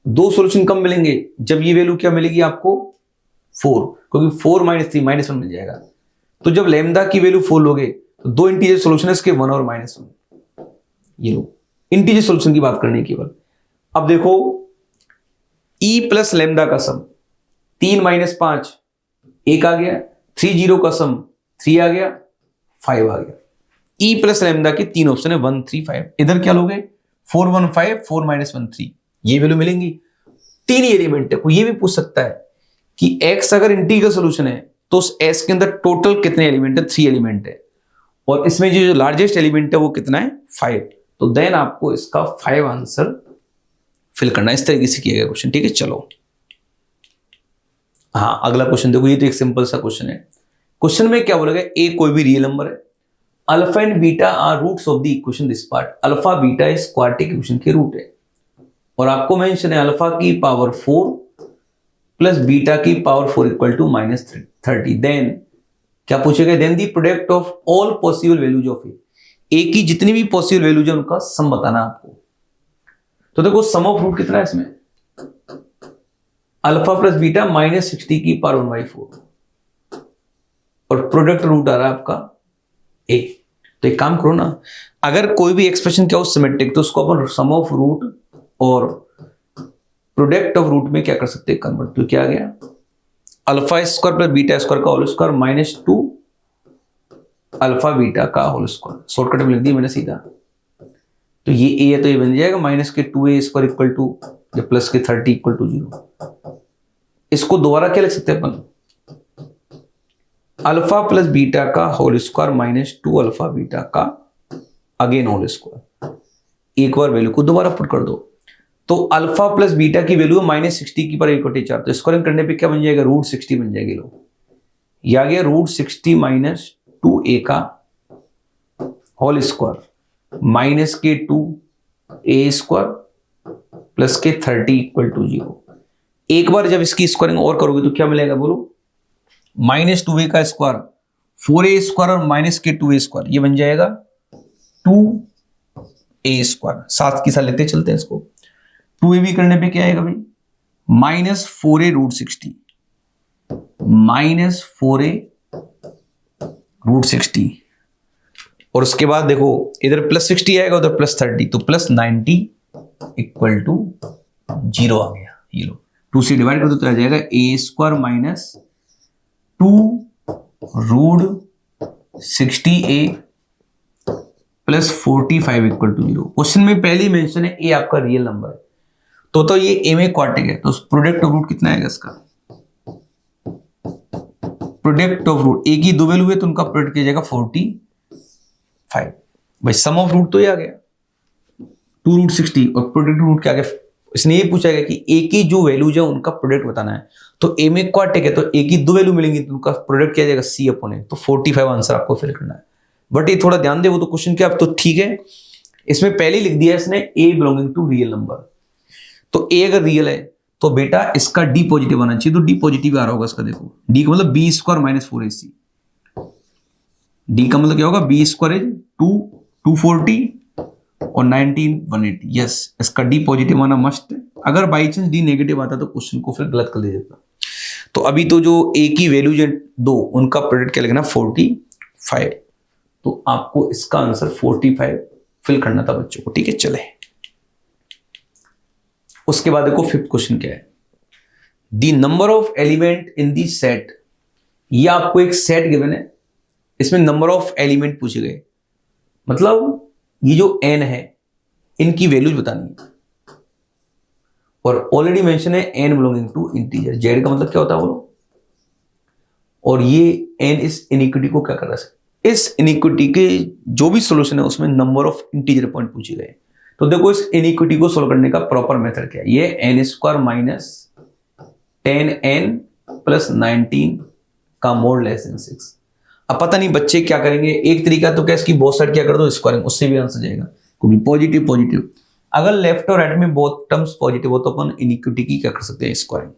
दो सॉल्यूशन कम मिलेंगे जब ये वैल्यू क्या मिलेगी आपको 4, क्योंकि 4 - 3 -1 मिल जाएगा। तो जब लैम्डा की वैल्यू 4 लोगे तो दो इंटीजर सॉल्यूशन है इसके 1 और -1, ये लो इंटीजर सॉल्यूशन की बात करनी केवल। अब देखो e प्लस लैम्डा का सम 3 - 5 1 आ गया, 3 0 का सम 3 आ गया, 5 आ गया। e प्लस लैम्डा के 3 ऑप्शन है 1 3 5। इधर क्या लोगे 4 1 5 4 -1 3, ये वैल्यू मिलेंगी। 3 एलिमेंट है, कोई ये भी पूछ सकता है कि x अगर इंटीग्रल सॉल्यूशन है तो उस s के अंदर टोटल कितने एलिमेंट है, 3 एलिमेंट है, और इसमें जो लार्जेस्ट एलिमेंट है वो कितना है 5। तो देन आपको इसका 5 आंसर फिल करना है। इस तरीके से किया गया क्वेश्चन, ठीक है। चलो हाँ, अगला क्वेश्चन देखो, ये तो एक सिंपल सा क्वेश्चन है। क्वेश्चन में क्या बोला गया, ए कोई भी रियल नंबर है, alpha and beta are roots of the equation this part. Alpha beta इस क्वाड्रेटिक इक्वेशन के रूट है, और आपको मेंशन है अल्फा की पावर 4 प्लस बीटा की पावर 4 इक्वल टू -30। देन क्या पूछेगा, then the product of all possible values of A की जितनी भी पॉसिबल वैल्यूज है उनका सम बताना आपको। तो देखो सम ऑफ रूट कितना है इसमें, अल्फा प्लस बीटा -60 की पावर 1/4, और प्रोडक्ट रूट आ रहा है आपका ए। तो एक काम करो ना, अगर कोई भी एक्सप्रेशन क्या हो सिमेट्रिक तो उसको अपन सम ऑफ रूट और प्रोडक्ट ऑफ रूट में क्या कर सकते हैं, कन्वर्ट। तो क्या आ गया, alpha square plus beta square का होल स्क्वायर -2 अल्फा बीटा का होल स्क्वायर। शॉर्टकट में लिख दिया मैंने सीधा। तो ये ए है तो ये बन जाएगा -2a square equal to +30 equal to 0। इसको दोबारा क्या लिख सकते हैं अपन, अल्फा प्लस बीटा का होल स्क्वायर -2 अल्फा बीटा का अगेन होल स्क्वायर। एक बार वैल्यू को दोबारा पुट कर दो, तो अल्फा प्लस बीटा की वैल्यू -60 की पर 1/4, तो स्क्वायरिंग करने पे क्या बन जाएगा, √60 बन जाएगी। लो ये आ गया √60 - 2a का whole square -2a square plus के 30 इक्वल टू 0। एक बार जब इसकी स्क्वायरिंग और करोगे तो क्या मिलेगा बोलो, -2a का स्क्वायर 4a स्क्वायर और -2a स्क्वायर, ये बन जाएगा 2a स्क्वायर। साथ की साथ लेते चलते हैं इसको। 2ab करने पे क्या आएगा भाई, -4a √60 -4a √60, और उसके बाद देखो इधर +60 आएगा उधर +30, तो +90 इक्वल टू 0 आ गया। ये लो 2 से डिवाइड कर दो तो आ जाएगा a square -2 √60a plus 45 equal to 0। Question में पहले ही मेंशन है ए आपका रियल नंबर है, तो ये ए में क्वाड्रेटिक है, तो प्रोडक्ट ऑफ रूट कितना आएगा इसका, प्रोडक्ट ऑफ रूट ए की दो वैल्यू है तो उनका प्रोडक्ट किया जाएगा 45। भाई सम ऑफ रूट तो ये आ गया 2 √60 और प्रोडक्ट रूट क्या आ गया। इसने ये पूछा गया कि ए की जो वैल्यूज है उनका प्रोडक्ट बताना है, तो ए में क्वाड्रेटिक है तो ए की दो वैल्यू मिलेंगी तो उनका प्रोडक्ट किया जाएगा C अपॉन ए, तो 45 आंसर आपको फिल करना है। बट ये थोड़ा ध्यान दे, वो तो क्वेश्चन क्या तो ठीक है, इसमें पहले लिख दिया इसने ए बिलोंगिंग टू रियल नंबर, तो ए अगर रियल है तो बेटा इसका डी पॉजिटिव आना चाहिए, तो डी पॉजिटिव आ रहा होगा इसका। देखो डी का मतलब b स्क्वायर -4ac, डी का मतलब क्या होगा, b स्क्वायर 240 और 19 180। यस, इसका डी पॉजिटिव आना मस्ट है। अगर बाई चांस डी नेगेटिव आता तो क्वेश्चन को फिर गलत कर दे देता। तो अभी तो जो ए की वैल्यू जो दो उनका प्रोडक्ट क्या लिखना 45, तो आपको इसका आंसर 45 फिल करना था बच्चों को, ठीक है। चले उसके बाद देखो फिफ्थ क्वेश्चन क्या है, the number of element in the set. ये आपको एक सेट गिवन है, इसमें नंबर ऑफ एलिमेंट पूछे गए, मतलब ये जो n है इनकी वैल्यूज बतानी है, और ऑलरेडी मेंशन है n belonging to integer. Z का मतलब क्या होता है बोलो, और ये n इस इनइक्विटी को क्या कर रहा है, इस इनइक्विटी के जो भी सॉल्यूशन है उसमें नंबर ऑफ इंटीजर पॉइंट पूछे गए। तो देखो इस इनइक्विटी को सोल्व करने का प्रॉपर मेथड क्या है, ये n स्क्वायर -10n प्लस 19 का मोड <6। अब पता नहीं बच्चे क्या करेंगे, एक तरीका तो क्या इसकी बोथ साइड क्या कर दो स्क्वायरिंग, उससे भी आंसर जाएगा, क्योंकि पॉजिटिव पॉजिटिव अगर लेफ्ट और राइट में बोथ टर्म्स पॉजिटिव हो तो अपन इनइक्विटी की क्या कर सकते हैं, स्क्वायरिंग।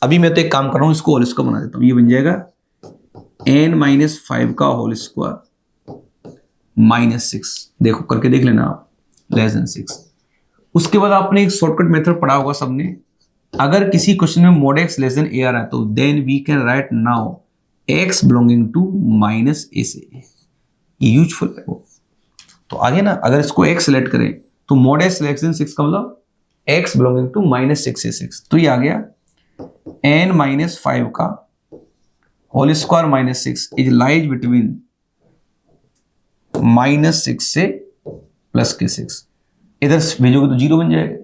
अभी मैं तो एक काम कर रहा हूं, इसको होल स्क्वायर बना देता हूं, ये बन जाएगा n-5 का होल स्क्वायर -6। देखो करके देख लेना आप, <6। उसके बाद आपने एक शॉर्टकट मेथड पढ़ा होगा सबने, अगर किसी क्वेश्चन में mod x less than A आ रहा है तो then we can write now x belonging to minus A से, ये यूजफुल है वो। तो आगे ना अगर इसको x सेलेक्ट करें तो mod x लेस देन 6 का मतलब x बिलोंगिंग टू माइनस 6 से 6, तो ये आ गया n माइनस 5 का whole square minus 6 is lies between minus 6 से प्लस के 6, इधर भेजोगे तो 0 बन जाएगा,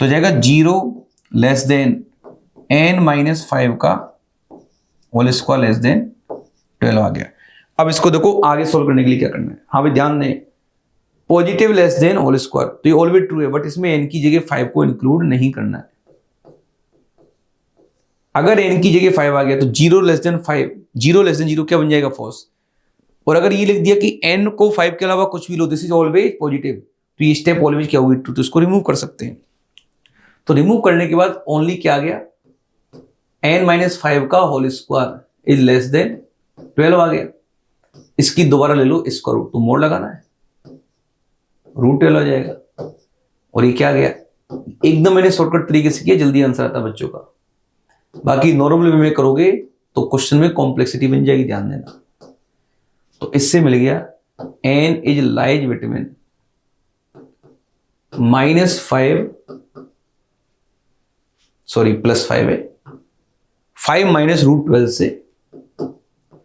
तो जाएगा 0 लेस देन n माइनस 5 का होल स्क्वायर लेस देन 12 आ गया। अब इसको देखो आगे सोल्व करने के लिए क्या करना है, हाँ भाई ध्यान दें, positive less than whole square तो ये ऑलवेज ट्रू है, बट इसमें n की जगह 5 को इंक्लूड नहीं करना है। अगर n की जगह 5 आ गया तो 0 लेस देन 5, 0 लेस देन 0 क्या बन जाएगा फॉल्स, और अगर ये लिख दिया कि n को 5 के अलावा कुछ भी लो दिस इज ऑलवेज पॉजिटिव, तो ये स्टेप ऑलवेज क्या हुई ट्रू, तो इसको रिमूव कर सकते हैं। तो रिमूव करने के बाद ओनली क्या आ गया, n माइनस 5 का whole square is less than 12 आ गया। इसकी दोबारा ले लो इसका रूट, तो मोड लगाना है, रूट 12 आ जाएगा। और ये क्या आ गया, एकदम मैंने शॉर्टकट तरीके से किया, जल्दी आंसर आता बच्चों का। बाकी नॉर्मल वे में करोगे तो क्वेश्चन में कॉम्प्लेक्सिटी बन जाएगी, ध्यान देना। तो इससे मिल गया n is lies between minus 5 sorry plus 5 है, 5 माइनस रूट 12 से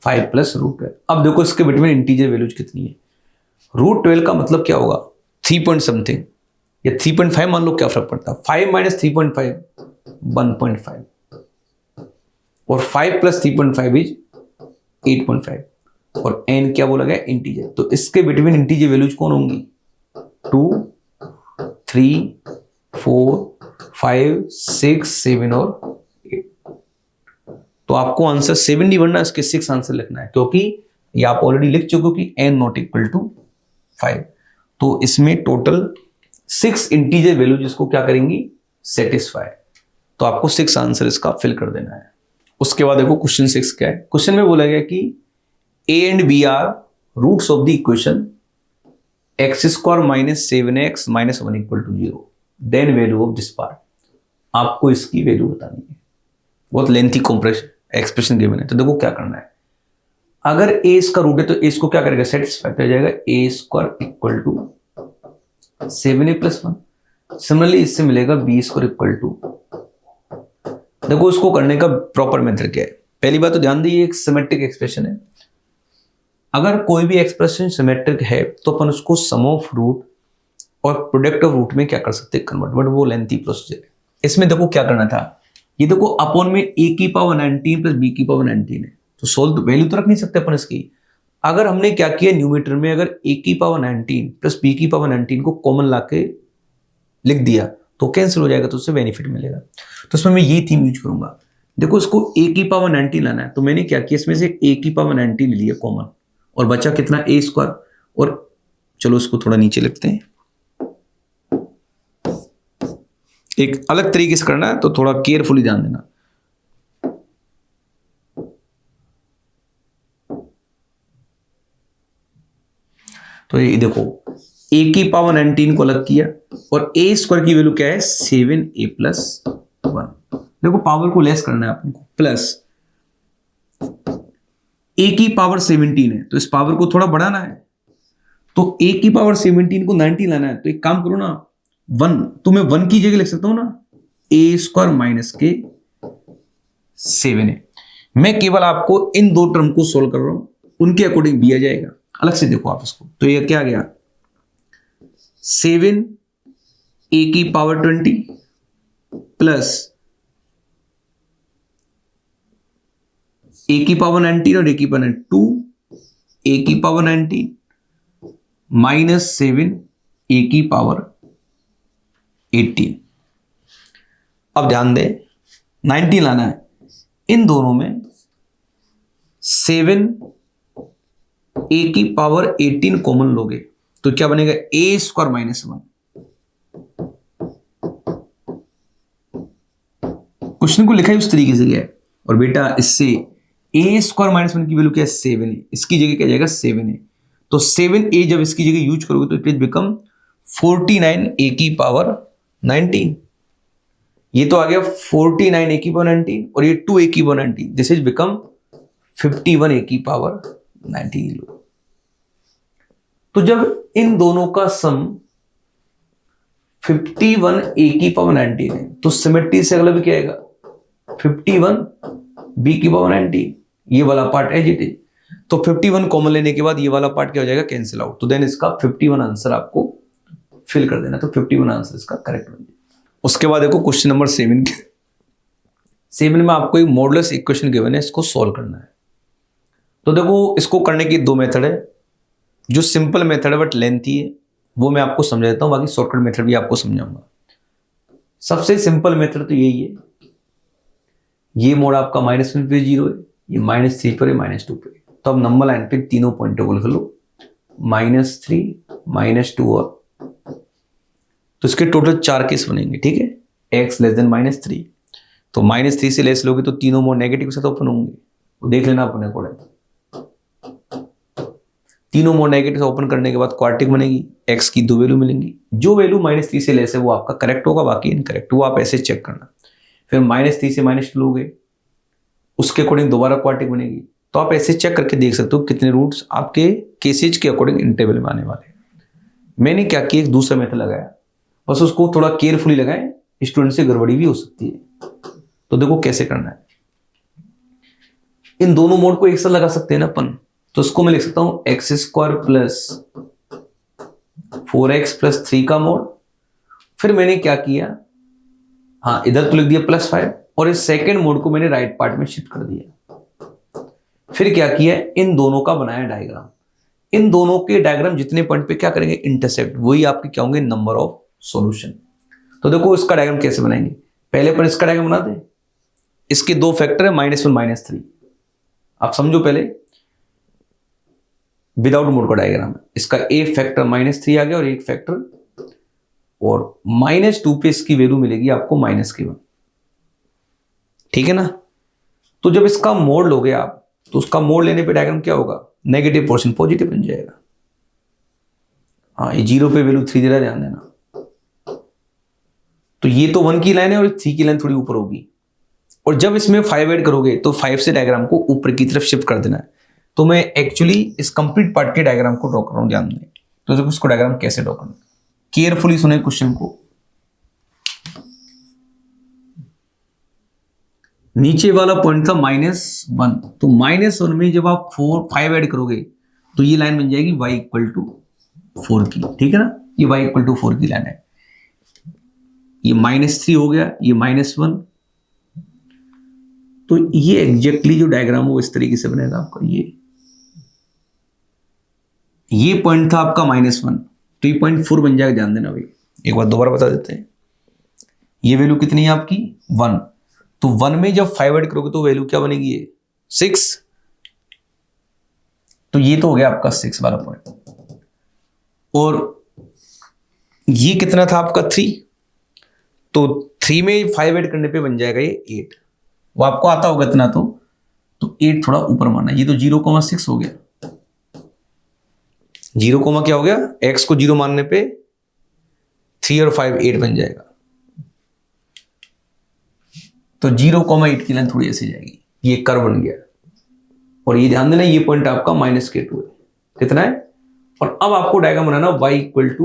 5 प्लस रूट 12। अब देखो इसके बिटवीन इंटीजर वैल्यूज कितनी है, रूट 12 का मतलब क्या होगा 3 पॉइंट समथिंग या 3.5 मान लो, क्या फर्क पड़ता है, 5 माइनस 3.5 1.5 और 5 प्लस 3.5 इज 8.5 और n क्या बोला गया इंटीजर, तो इसके बिटवीन इंटीजर वैल्यूज कौन होंगी 2 3 4 5 6 7 और 8। तो आपको आंसर 7 नहीं बनना, इसके 6 आंसर लिखना है, क्योंकि ये आप ऑलरेडी लिख चुके हो कि n नॉट इक्वल टू 5। तो इसमें टोटल 6 इंटीजर वैल्यू जिसको क्या करेंगी सेटिस्फाई, तो आपको 6 आंसर इसका फिल कर देना है। उसके बाद देखो क्वेश्चन 6 क्या है, क्वेश्चन में बोला गया कि a and b are roots of the equation x square minus 7x minus 1 equal to 0, then value of this part, आपको इसकी वैल्यू बतानी है। बहुत लेंथी कॉम्प्रेशन एक्सप्रेशन गिवन है, तो देखो क्या करना है, अगर a इसका रूट है तो a इसको क्या करेगा सेटिस्फाई कर जाएगा, a square equal to 7a plus 1। Similarly इससे मिलेगा b स्क्वायर इक्वल टू, देखो उसको करने का प्रॉपर मेथड क्या है। पहली बात तो ध्यान दीजिए एक सिमेट्रिक एक्सप्रेशन है, अगर कोई भी एक्सप्रेशन सिमेट्रिक है तो अपन उसको सम ऑफ रूट और प्रोडक्ट ऑफ रूट में क्या कर सकते हैं कन्वर्ट, बट वो लेंथी प्रोसीजर है। इसमें देखो क्या करना था, ये देखो अपॉन में a की पावर 19 प्लस b की पावर 19 है, तो सोल्व वैल्यू तो रख नहीं सकते अपन इसकी। अगर हमने क्या किया न्यूमेटर में अगर a की पावर 19 प्लस b की पावर 19 को कॉमन लाके लिख दिया तो कैंसिल हो जाएगा, तो उससे बेनिफिट मिलेगा। तो इसमें मैं ये थीम यूज करूंगा, देखो इसको a की पावर 19 लाना है, तो मैंने क्या किया इसमें से a की पावर 19 ले लिया कॉमन, और बचा कितना a स्क्वायर, और चलो इसको थोड़ा नीचे लिखते हैं, एक अलग तरीके से करना है तो थोड़ा केयरफुली ध्यान देना। तो ये देखो a की पावर 19 को अलग किया और a स्क्वायर की वैल्यू क्या है 7a प्लस 1, देखो पावर को लेस करना है अपन को, प्लस a की पावर 17 है तो इस पावर को थोड़ा बढ़ाना है, तो a की पावर 17 को 90 लाना है, तो एक काम करो ना 1, तो मैं 1 की जगह लिख सकता हूं ना a स्क्वायर माइनस के 7a। मैं केवल आपको इन दो टर्म को सोल्व कर रहा हूं, उनके अकॉर्डिंग दिया जाएगा, अलग से देखो आप इसको। तो ये क्या आ गया 7 a की पावर 20 प्लस a की पावर 19 और a की पावर 2 a की पावर 19 माइनस 7 a की पावर 18। अब ध्यान दें 90 लाना है, इन दोनों में 7 a की पावर 18 कॉमन लोगे तो क्या बनेगा a स्क्वायर माइनस 1। क्वेश्चन को लिखा है उस तरीके से गया है, और बेटा इससे a स्क्वायर माइनस 1 की वैल्यू क्या है 7 है, इसकी जगह क्या जाएगा 7 है, तो 7a जब इसकी जगह यूज करोगे तो इट विल बिकम 49 ए की पावर 19। ये तो आ गया 49 ए की पावर 19 और ये 2 ए की पावर 19, दिस इज बिकम 51 ए की पावर 19। तो जब इन दोनों का सम 51 ए की पावर 19 है तो सिमेट्री से अगला भी क्या आएगा 51 बी की पावर 19। ये वाला पार्ट एज इट इज, तो 51 कॉमन लेने के बाद ये वाला पार्ट क्या हो जाएगा, कैंसिल आउट। तो देन इसका 51 आंसर आपको फिल कर देना, तो 51 आंसर इसका करेक्ट हो जाएगा। उसके बाद देखो क्वेश्चन नंबर 7 में आपको एक मॉडुलस इक्वेशन गिवन है, इसको सॉल्व करना है। तो देखो इसको करने की दो मेथड है, जो सिंपल मेथड है बट लेंथी है वो मैं आपको समझा देता हूं, बाकी शॉर्टकट मेथड भी आपको समझाऊंगा। सबसे सिंपल मेथड तो यही है, ये मोड आपका -1 पे 0 है, ये -3 पर है, -2 पे। तो अब नंबर लाइन पे तीनों पॉइंटों को लिख लो, -3 -2 और, तो इसके टोटल 4 केस बनेंगे, ठीक है। x लेस देन -3, तो -3 से लेस लोगे तो तीनों मोड नेगेटिव के साथ ओपन होंगे, तो देख लेना अपने अकॉर्डिंग। तीनों मोड नेगेटिव ओपन करने के बाद क्वाड्रेटिक बनेगी, x की 2 वैल्यू मिलेंगी, जो वैल्यू -3 से लेस है वो आपका करेक्ट होगा, बाकी इनकरेक्ट, वो आप ऐसे चेक करना। फिर -3 से -2 लोगे, उसके अकॉर्डिंग दोबारा क्वाड्रेटिक बनेगी, तो आप ऐसे चेक करके देख सकते हो कितने रूट्स आपके केसेज के अकॉर्डिंग इंटरवल में आने वाले हैं। मैंने क्या किया, एक दूसरा मेथड लगाया, बस उसको थोड़ा केयरफुली लगाएं, स्टूडेंट से गड़बड़ी भी हो सकती है। तो देखो कैसे करना है, इन दोनों मोड को एक साथ लगा सकते हैं ना अपन, तो इसको मैं लिख सकता हूं x² + 4x + 3 का मोड। फिर मैंने क्या किया, हाँ इधर तो लिख दिया +5, और इस सेकेंड मोड को मैंने राइट पार्ट में शिफ्ट कर दिया। फिर क्या किया, इन दोनों का बनाया डायग्राम। इन दोनों के डायग्राम जितने पॉइंट पे क्या करेंगे, इंटरसेक्ट, वही आपके क्या होंगे, नंबर ऑफ सॉल्यूशन। तो देखो इसका डायग्राम कैसे बनाएंगे, पहले पर इसका डायग्राम बना दें। इसके दो फैक्टर है, -1 -3। आप समझो पहले विदाउट मोड का डायग्राम है, इसका एक फैक्टर -3 आ गया और एक फैक्टर, और -2 पे इसकी वैल्यू मिलेगी आपको -1, ठीक है ना। तो जब इसका मोड लोगे आप, तो उसका मोड लेने पे डायग्राम क्या होगा, नेगेटिव पोर्शन पॉजिटिव बन जाएगा। हाँ ये 0 पे वैल्यू 3 दे रहा है, ध्यान देना। तो ये तो 1 की लाइन है और 3 की लाइन थोड़ी ऊपर होगी, और जब इसमें 5 ऐड करोगे तो 5 से डायग्राम को ऊपर की तरफ शिफ्ट कर देना है। तो मैं एक्चुअली इस कंप्लीट पार्ट के डायग्राम को ड्रॉ कर रहा हूं, ध्यान दें। तो देखो उसको डायग्राम कैसे ड्रॉ करना, केयरफुली सुने क्वेश्चन को। नीचे वाला पॉइंट था -1, तो -1 में जब आप 5 ऐड करोगे तो ये लाइन बन जाएगी y = 4 की, ठीक है ना। ये y = 4 की लाइन है, ये -3 हो गया, ये -1। तो ये एग्जैक्टली जो डायग्राम वो इस तरीके से बनेगा आपका। ये पॉइंट था आपका -1, तो ये पॉइंट 4 बन जाएगा, ध्यान देना भाई। एक बार दोबारा बता देते हैं, ये वैल्यू कितनी है आपकी 1, तो 1 में जब 5 ऐड करोगे तो वैल्यू क्या बनेगी, ये 6। तो ये तो हो गया आपका 6 वाला पॉइंट, और ये कितना था आपका 3, तो 3 में 5 ऐड करने पे बन जाएगा ये 8। वो आपको आता होगा इतना, तो 8 थोड़ा ऊपर माना, ये तो 0,6 हो गया। 0, क्या हो गया, x को 0 मानने पे 3 और 5 8 बन जाएगा। तो 0,8 की लाइन थोड़ी ऐसी जाएगी, ये कर्व बन गया। और ये ध्यान देना, ये पॉइंट आपका -2 है, कितना है। और अब आपको diagram banana y =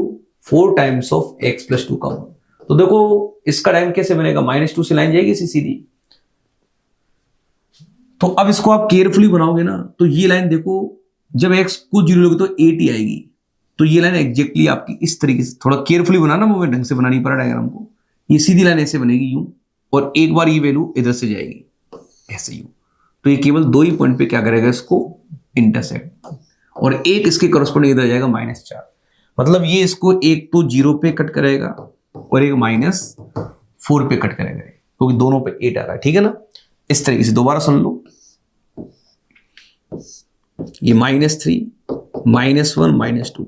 4 times of x + 2 का मोड। तो देखो इसका डायग्राम कैसे बनेगा, -2 से लाइन जाएगी इसी सीधी। तो अब इसको आप केयरफुली बनाओगे ना, तो ये लाइन देखो, जब x को 0 लोगे तो 8 ही आएगी। तो ये लाइन एग्जैक्टली आपकी इस तरीके से, थोड़ा केयरफुली बनाना, वो मैं ढंग से बना नहीं पा रहा डायग्राम को। ये सीधी लाइन ऐसे बनेगी यूं, और एक बार ये वैल्यू इधर से जाएगी ऐसे यूं। तो ये केवल 2 ही पॉइंट पे क्या करेगा, इसको इंटरसेक्ट, और एक इसके करस्पॉन्डिंग इधर जाएगा -4। मतलब ये इसको एक तो 0 पे कट करेगा और एक -4 पे कट करेगा, क्योंकि तो दोनों पे 8 आ रहा है, ठीक है ना। इस तरीके से दोबारा सुन लो, ये -3 -1 -2,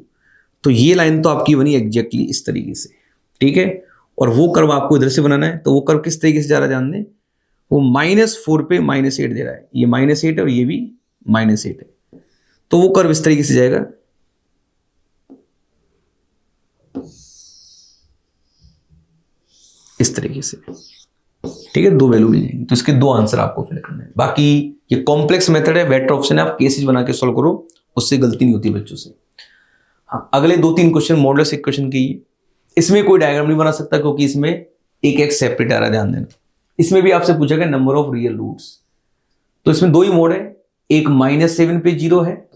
तो ये लाइन तो आपकी बनी एग्जैक्टली इस तरीके से, ठीक है। और वो कर्व आपको इधर से बनाना है, तो वो कर्व किस तरीके से जा रहा है, ध्यान दें। वो -4 पे -8 दे रहा है, ये -8 है और ये भी -8 है। तो वो कर्व इस तरीके से जाएगा, इस तरीके से, ठीक है, 2 वैल्यू मिल जाएंगी। तो इसके 2 आंसर आपको फिल करने हैं। बाकी ये कॉम्प्लेक्स मेथड है, बेटर ऑप्शन है, आप केसेस बना के सॉल्व करो, उससे गलती नहीं होती बच्चों से। हाँ, अगले 2-3 क्वेश्चन मॉडुलस इक्वेशन की। इसमें कोई डायग्राम नहीं बना सकता क्योंकि इसमें एक एक सेपरेट आ रहा है, ध्यान देना। इसमें भी आपसे पूछा गया नंबर ऑफ रियल रूट्स, तो इसमें 2 ही मोड है, एक -7 पे 0 है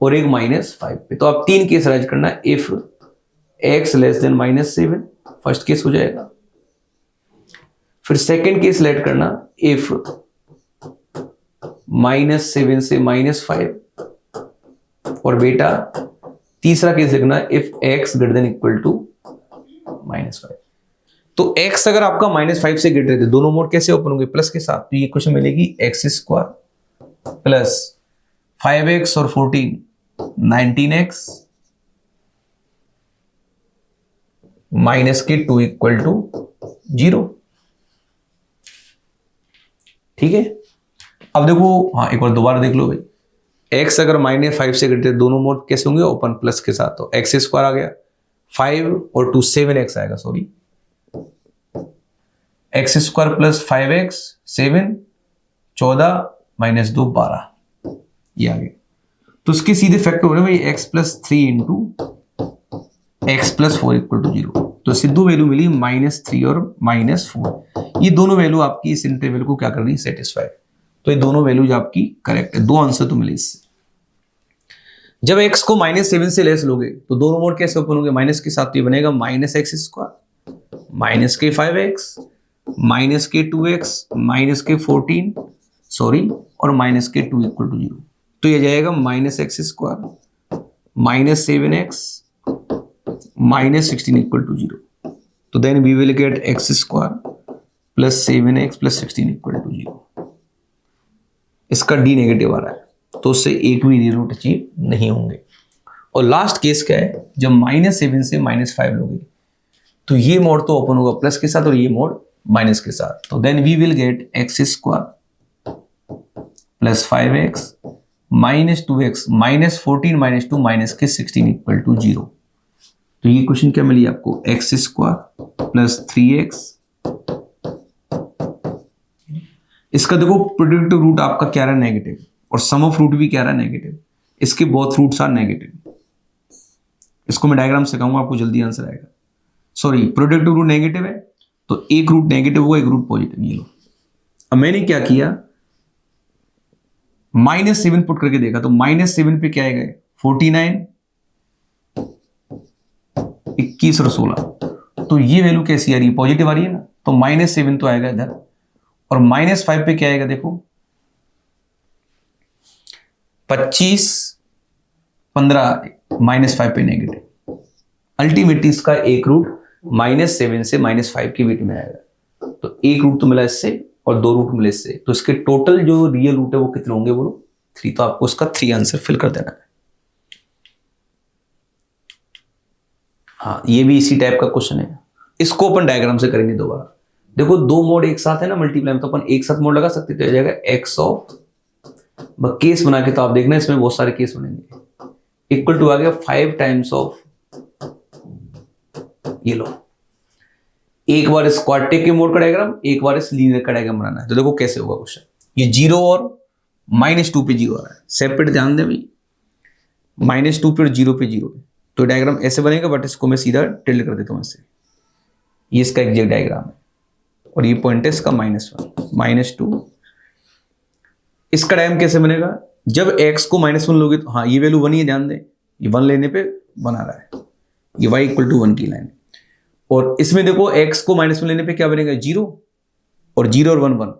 और एक -5 पे। तो आप 3 केस राइज करना, if x less than -7 first case हो जाएगा। फिर सेकंड केस लेट करना, इफ -7 से -5, और बेटा तीसरा केस लिखना, if x greater than equal to -5। तो x अगर आपका -5 से ग्रेटर है, दोनों मोड कैसे ओपन होंगे? प्लस के साथ। तो ये क्वेश्चन मिलेगी x² प्लस 5x और 14 19x माइनस के 2 इक्वल टू 0। ठीक है, अब देखो, हाँ एक बार दोबारा देख लो भाई, x अगर -5 से ग्रेटर, दोनों मोड कैसे होंगे? ओपन प्लस के साथ। तो x² आ गया, 5 और 2 7x आएगा, sorry, x² plus 5x 7 14 minus 2 12, ये आ गया। तो इसके सीधे फैक्टर हो रहे हैं भाई, x plus 3 into x plus 4 equal to 0। तो इससे 2 वैल्यू मिली, -3 और -4। ये दोनों वैल्यू आपकी इस इंटरवल को क्या कर रही है? सेटिस्फाई। तो ये दोनों वैल्यूज आपकी करेक्ट है, 2 आंसर तो मिले इससे। जब x को -7 से लेस लोगे तो दोनों मोड कैसे ओपन होंगे? माइनस के साथ, तो ये बनेगा -x² माइनस के 5x माइनस के 2x माइनस के 14 सॉरी और माइनस के 2 इक्वल टू 0। तो ये जाएगा -x² minus 7x minus 16 equal to 0। तो then we will get x² plus 7x plus 16 equal to 0। इसका d नेगेटिव आ रहा है, तो उससे एक भी रियल रूट अचीव नहीं होंगे। और लास्ट केस क्या है? जब -7 से -5 लोगे तो ये मोड तो ओपन होगा प्लस के साथ और ये मोड माइनस के साथ। तो then we will get x² plus 5x minus 2x minus 14 minus 2 minus के 16 इक्वल टू 0। तो ये क्वेश्चन क्या मिली आपको? x² plus 3x। इसका देखो प्रोडक्टिव रूट आपका क्या रहा? नेगेटिव, और सम ऑफ रूट भी क्या रहा? नेगेटिव। इसके बोथ रूट्स आर नेगेटिव। इसको मैं डायग्राम से कहूंगा, आपको जल्दी आंसर आएगा। सॉरी, प्रोडक्टिव रूट नेगेटिव है तो एक रूट नेगेटिव होगा, एक रूट पॉजिटिव। ये लो, अब मैंने क्या किया, -7 पुट करके देखा, तो -7 पे क्या आएगा? 49 21 और 16। तो ये वैल्यू कैसी आ रही है? पॉजिटिव आ रही है ना, तो -7 तो आएगा इधर, और -5 पे क्या आएगा? देखो 25 15 -5 पे नेगेटिव। अल्टीमेटली इसका एक रूट -7 से -5 के बीच में आएगा। तो एक रूट तो मिला इससे और 2 रूट मिले इससे, तो इसके टोटल जो रियल रूट है वो कितने होंगे? बोलो 3। तो आपको उसका 3 आंसर फिल कर देना है। हाँ, ये भी इसी टाइप का क्वेश्चन है। इसको अपन डायग्राम से करेंगे दोबारा। देखो 2 मोड एक साथ है ना मल्टीप्लाई में, तो अपन एक साथ मोड लगा सकते, तो आ जाएगा x ऑफ, केस बना के तो आप देखना इसमें बहुत सारे केस बनेंगे। इक्वल टू आ गया 5 टाइम्स ऑफ, ये लो, एक बार इस क्वाड्रेटिक के मोड का डायग्राम, एक बार इस लीनियर का डायग्राम बनाना है। तो देखो कैसे होगा क्वेश्चन। ये 0 और -2 पे 0 आ रहा है, सेपरेट ध्यान दें भाई, -2 पे और 0 पे 0 है। तो डायग्राम ऐसे बनेगा, बट इसको मैं सीधा टिल्ड कर देता हूं ऐसे। ये इसका एग्जैक्ट डायग्राम है, और ये पॉइंट है इसका -1 -2। इसका डायग्राम कैसे बनेगा? जब x को -1 लोगे तो, हाँ ये वैल्यू 1 ही है, ध्यान दें, ये 1 लेने पे बना रहा है, ये y इक्वल टू 1 की लाइन। और इसमें देखो x को -1 लेने पे क्या बनेगा? 0, और 0 और 1 1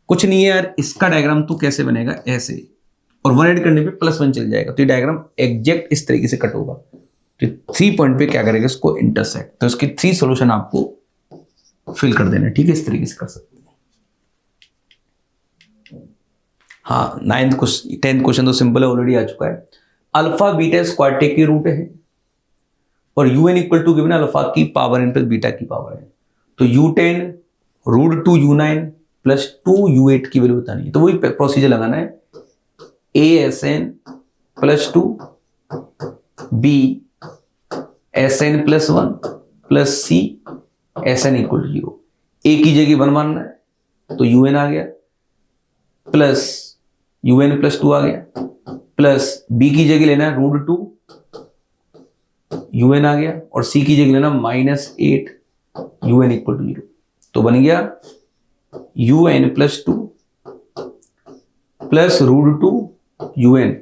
कुछ नहीं है यार। इसका डायग्राम तो कैसे बनेगा? ऐसे, और 1 ऐड करने पे +1 चल जाएगा। तो ये डायग्राम एग्जैक्ट इस तरीके से कट होगा। तो 3 पॉइंट पे क्या करेगा? इसको इंटरसेक्ट। तो इसके 3 सॉल्यूशन आपको फिल कर देना, ठीक है? इस तरीके से कर सकते हैं। हाँ, 10th क्वेश्चन तो सिंपल है, ऑलरेडी आ चुका है। अल्फा बीटा क्वाड्रेटिक के रूट है, और un equal to given alpha की पावर n प्लस बीटा की पावर है। तो u10 √2 u9 प्लस 2 u8 की वैल्यू बतानी है। तो वही प्रोसीजर लगाना है, asn plus 2 b sn plus 1 plus c Sn equal to 0, a की जगह 1 मानना है तो un आ गया, प्लस un प्लस 2 आ गया, प्लस b की जगह लेना है √2 un आ गया, और c की जगह लेना -8 un इक्वल टू 0। तो बन गया un plus 2 plus √2 un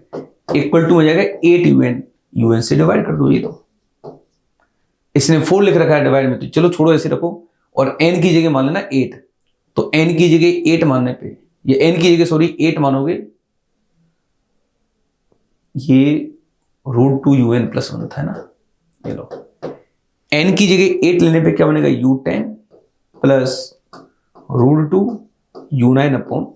equal to हो जाएगा 8 un से डिवाइड कर दो। ये तो इसने 4 लिख रखा है डिवाइड में, तो चलो छोड़ो ऐसे रखो, और n की जगह मान लेना 8, तो n की जगह 8 मानने पे, ये n की जगह सॉरी 8 मानोगे, ये √2 un प्लस 1 था ना, ये लो n की जगह 8 लेने पे क्या बनेगा u10 plus √2 u9 upon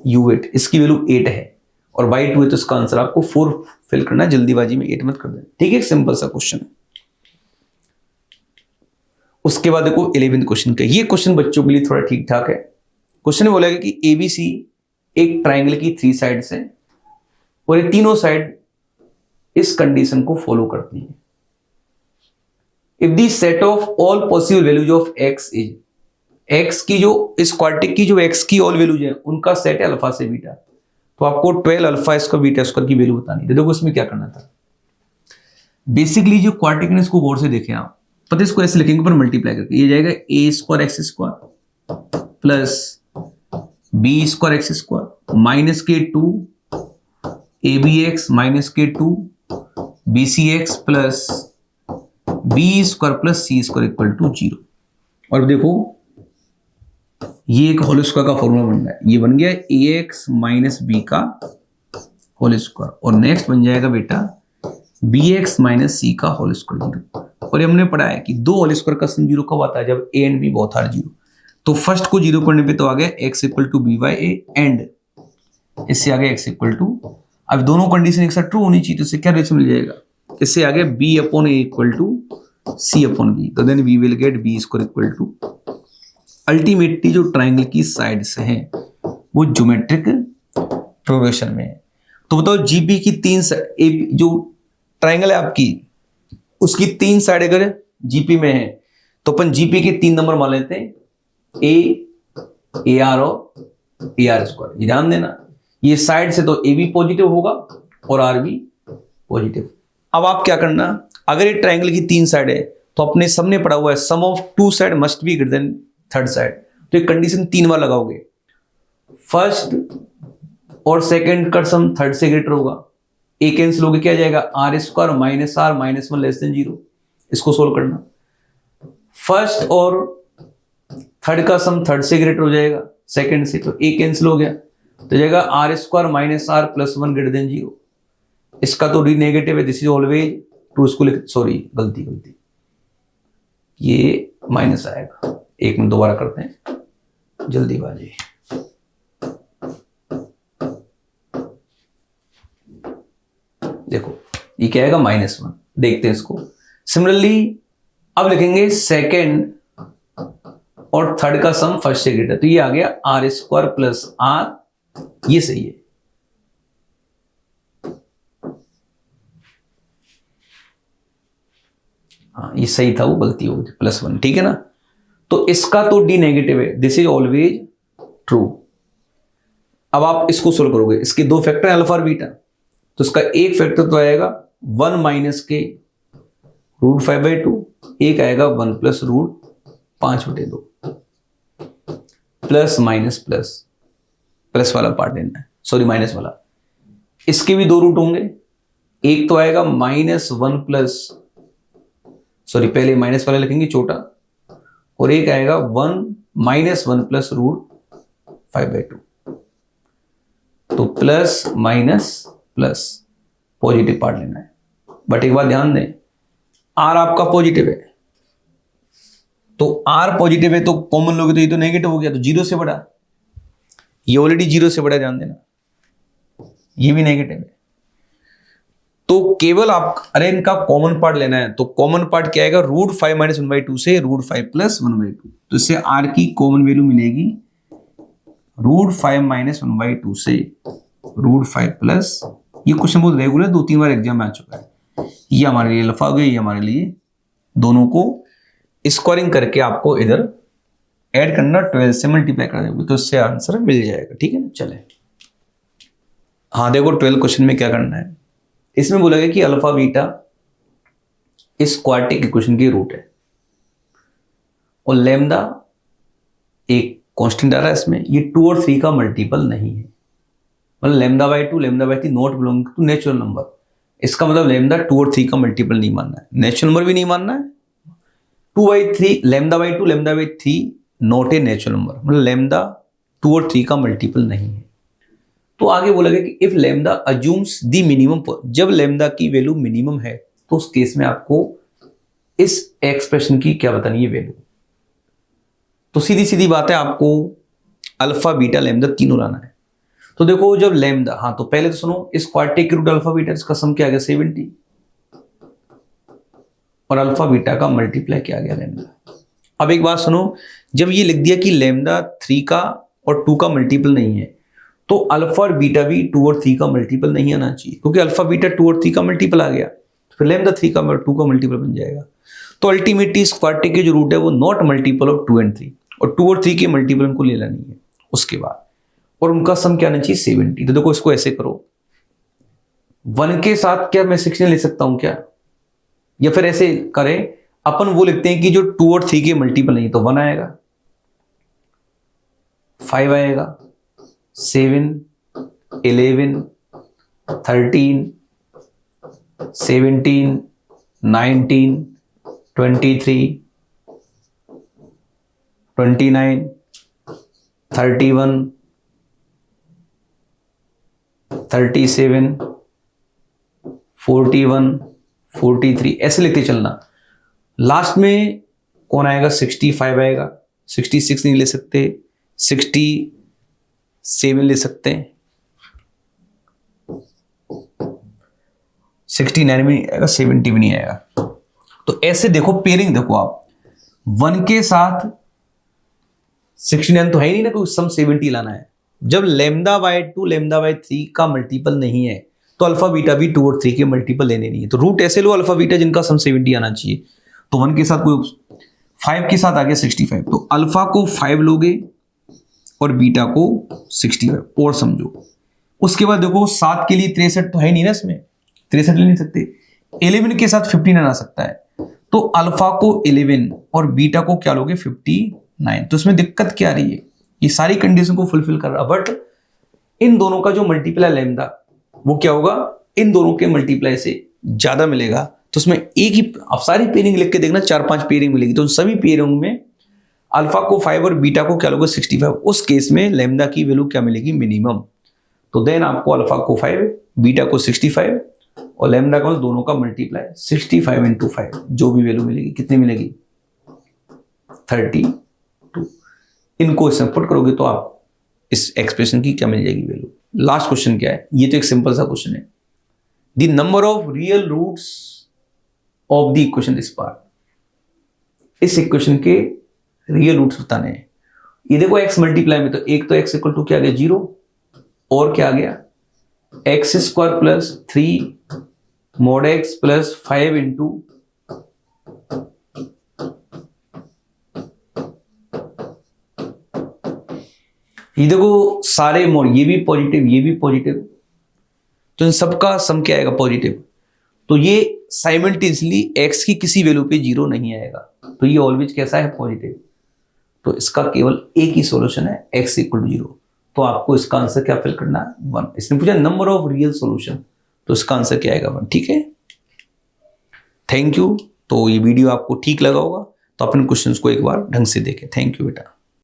u8, इसकी वैल्यू 8 है और बाई 2 है, तो इसका आंसर आपको 4 फिल करना है, जल्दीबाजी में 8 मत कर देना, ठीक है। एक सिंपल सा क्वेश्चन है। उसके बाद देखो 11th क्वेश्चन का, ये क्वेश्चन बच्चों के लिए थोड़ा ठीक ठाक है। क्वेश्चन में बोला गया कि एबीसी एक ट्राइंगल की 3 साइड्स है और ये तीनों साइड इस कंडीशन को फॉलो करती है। If the set of all possible values of x is, x की जो इस क्वाड्रेटिक की जो एक्स की ऑल वैल्यूज है उनका सेट है अल्फा से बीटा, तो आपको 12 अल्फा स्क्वायर बीटा स्क्वायर की वैल्यू बतानी है। देखो इसमें क्या करना था, बेसिकली जो क्वाड्रेटिक है इसको गौर से देखें आप, पता इसको ऐसे लिखेंगे पर मल्टीप्लाई करके, ये जाएगा A square x square plus B square x square minus के 2 ए बी एक्स माइनस के 2 B C x plus B square plus C square equal to 0। और देखो ये एक होल स्क्वायर का फॉर्मूला बन रहा है, ये बन गया ए एक्स माइनस बी का होल स्क्वायर, और नेक्स्ट बन जाएगा बेटा बी एक्स माइनस सी का होल स्क्वायर 0। और ये हमने पढ़ा है कि दो होल स्क्वायर का सम 0 कब आता है, जब a and b both are 0। तो फर्स्ट को 0 करने पे तो आ गया x equal to b by a, and इससे आ गया x इक्वल टू, अब दोनों कंडीशन एक साथ ट्रू होनी चाहिए, तो इससे क्या रिलेशन मिल जाएगा, इससे आ गया b upon A equal to c upon B, तो then we will get b square equal to, ultimately जो ट्राइंगल की साइड्स हैं वो ज्योमेट्रिक प्रोग्रेशन में है। तो बताओ जीपी की 3 जो ट्राइंगल है आपकी उसकी 3 साइड अगर जीपी में है तो अपन जीपी के 3 नंबर मान लेते हैं, ए आर और ए आर स्क्वायर। ये ध्यान देना, ये साइड से तो ए भी पॉजिटिव होगा और आर भी पॉजिटिव। अब आप क्या करना, अगर ये ट्राइंगल की 3 साइड है तो अपने सामने पड़ा हुआ है sum of 2 side must be greater than third side, तो ये कंडीशन 3 बार लगाओगे, फर्स्ट और सेकंड का सम थर्ड से ग्रेटर होगा, ए कैंसिल होकर क्या जाएगा r square minus r minus 1 less than 0। इसको सोल्व करना, फर्स्ट और थर्ड का सम थर्ड से ग्रेटर हो जाएगा सेकंड से, तो ए कैंसिल हो गया तो जाएगा r square minus r plus 1 greater than 0। इसका तो डी नेगेटिव है, दिस इज ऑलवेज टू, इसको सॉरी गलती ये माइनस आएगा, एक मिनट दोबारा करते हैं जल्दीबाजी। देखो ये क्या आएगा -1, देखते हैं इसको। सिमिलरली अब लिखेंगे सेकेंड और थर्ड का सम फर्स्ट से ग्रेटर, तो ये आ गया आर स्क्वायर प्लस आर, ये सही है। हाँ ये सही था, वो गलती हो गई थी, +1, ठीक है ना। तो इसका तो डी नेगेटिव है, दिस इज ऑलवेज ट्रू। अब आप इसको सोल्व करोगे, इसके 2 फैक्टर है अल्फा और बीटा, तो इसका एक फैक्टर तो आएगा 1 माइनस के √5/2, एक आएगा 1 प्लस √5/2, प्लस माइनस प्लस वाला पार्ट लेना है, सॉरी माइनस वाला। इसके भी 2 रूट होंगे, एक तो आएगा -1 प्लस, सॉरी पहले माइनस वाला लिखेंगे छोटा, और एक आएगा 1 -1 प्लस √5/2, तो plus minus plus positive part लेना है। बट एक बात ध्यान दें, आर आपका पॉजिटिव है, तो आर पॉजिटिव है तो कॉमन लोगे तो ये तो नेगेटिव हो गया, तो 0 से बड़ा, ये ऑलरेडी 0 से बड़ा, ध्यान देना ये भी नेगेटिव है। तो केवल आप अरे इनका कॉमन पार्ट लेना है, तो कॉमन पार्ट क्या आएगा √5 - 1/2 से √5 + 1/2, तो इससे आर की कॉमन वैल्यू मिलेगी √5 - 1/2 से √5 प्लस, ये क्वेश्चन बहुत रेगुलर 2-3 बार एग्जाम में आ चुका है। ये हमारे लिए अल्फा हो गया, ये हमारे लिए, दोनों को स्क्वायरिंग करके आपको इधर ऐड करना, 12 से मल्टीप्लाई कर देंगे तो इससे आंसर मिल जाएगा। ठीक है ना, चले हाँ देखो 12 क्वेश्चन में क्या करना है, इसमें बोला गया कि अल्फा बीटा इस क्वाड्रेटिक इक्वेशन की रूट है और लैम्डा एक कांस्टेंट आ रहा है इसमें, ये 2 और 3 का मल्टीपल नहीं है, मतलब lambda by 2 lambda by 3 not belong to natural number. इसका मतलब लैम्डा 2 और 3 का मल्टीपल नहीं मानना है, नेचुरल नंबर भी नहीं मानना है। 2/3 lambda by 2 lambda by 3 not a natural number, मतलब लैम्डा 2 और 3 का मल्टीपल नहीं है। तो आगे बोला गया कि if lambda assumes the minimum, जब लैम्डा की वैल्यू मिनिमम है तो उस केस में आपको इस एक्सप्रेशन की क्या बतानी है वैल्यू। तो सीधी सीधी बात है, आपको अल्फा बीटा लैम्डा तीनों लाना है। तो देखो जब लैम्डा, हाँ तो पहले तो सुनो, इस क्वाड्रेटिक की रूट अल्फा बीटा, इसका सम क्या आ गया 70 और अल्फा बीटा का मल्टीप्लाई क्या आ गया लैम्डा। अब एक बात सुनो, जब ये लिख दिया कि लैम्डा 3 का और 2 का मल्टीपल नहीं है तो अल्फा और बीटा भी 2 और 3 का मल्टीपल नहीं आना चाहिए, क्योंकि अल्फा बीटा 2 और 3 का मल्टीपल आ गया तो फिर लैम्डा 3 का और 2 का मल्टीपल बन जाएगा। तो अल्टीमेटली इस क्वाड्रेटिक की जो रूट है वो नॉट मल्टीपल ऑफ 2 एंड 3, और 2 और 3 के मल्टीपल उनको ले लेनी है उसके बाद, और उनका सम क्या आना चाहिए 70। तो देखो इसको ऐसे करो, 1 के साथ क्या मैं 16 ले सकता हूं क्या, या फिर ऐसे करें अपन वो लिखते हैं कि जो 2 और 3 के मल्टीपल नहीं, तो 1 आएगा, 5 आएगा, 7 11 13 17 19 23 29 31 37 41 43 ऐसे लिखते चलना। लास्ट में कौन आएगा 65 आएगा, 66 नहीं ले सकते, 67 ले सकते हैं, 69 भी नहीं आएगा, 70 भी नहीं आएगा। तो ऐसे देखो पेयरिंग देखो आप, 1 के साथ 69 तो है ही नहीं ना, कोई सम 70 लाना है। जब लैम्डा बाई 2 लैम्डा बाई 3 का मल्टीपल नहीं है तो अल्फा बीटा भी 2 और 3 के मल्टीपल लेने नहीं है, तो रूट ऐसे लो अल्फा बीटा जिनका सम 70 आना चाहिए। तो 1 के साथ कोई 5 के साथ आ गया 65, तो अल्फा को 5 लोगे और बीटा को 65 और समझो। उसके बाद देखो 7 के लिए 63 तो है नहीं ना, इसमें 63 ले नहीं सकते। 11 के साथ 59 आ सकता है, तो अल्फा को 11 और बीटा को क्या लोगे 59। तो इसमें दिक्कत क्या आ रही है, ये सारी कंडीशन को फुलफिल कर रहा, बट इन दोनों का जो मल्टीप्लाई लैम्डा वो क्या होगा, इन दोनों के मल्टीप्लाई से ज्यादा मिलेगा। तो उसमें एक ही, अब सारी पेयरिंग लिख के देखना, 4-5 पेयरिंग मिलेगी, तो उन सभी पेयरिंग में अल्फा को 5 और बीटा को क्या लोगे 65। उस केस में लैम्डा की वैल्यू क्या मिलेगी मिनिमम। तो देन आपको अल्फा को 5 बीटा को 65 और लैम्डा का दोनों का मल्टीप्लाई 65 इंटू 5, जो भी वैल्यू मिलेगी कितनी मिलेगी 32। इनको इसमें पुट करोगे तो आप इस एक्सप्रेशन की क्या मिल जाएगी वैल्यू। लास्ट क्वेश्चन क्या है, ये तो एक सिंपल सा क्वेश्चन है, the number of real roots of the equation this part. इस इक्वेशन के रियल रूट्स बताने हैं। ये देखो x मल्टीप्लाई में, तो एक तो x इक्वल टू क्या आ गया 0, और क्या आ गया x square plus 3 mod x plus 5 into ये देखो सारे मोड, ये भी पॉजिटिव ये भी पॉजिटिव, तो इन सबका सम क्या आएगा पॉजिटिव। तो ये साइमल्टेनियसली x की किसी वैल्यू पे 0 नहीं आएगा, तो ये ऑलवेज कैसा है पॉजिटिव। तो इसका केवल एक ही सॉल्यूशन है x इक्वल टू 0। तो आपको इसका आंसर क्या फिल करना है 1। इसने पूछा नंबर ऑफ रियल सॉल्यूशन, तो इसका आंसर क्या आएगा 1। ठीक है, थैंक यू। तो ये वीडियो आपको ठीक लगा होगा तो अपने क्वेश्चंस को एक बार ढंग से देखें। थैंक यू बेटा।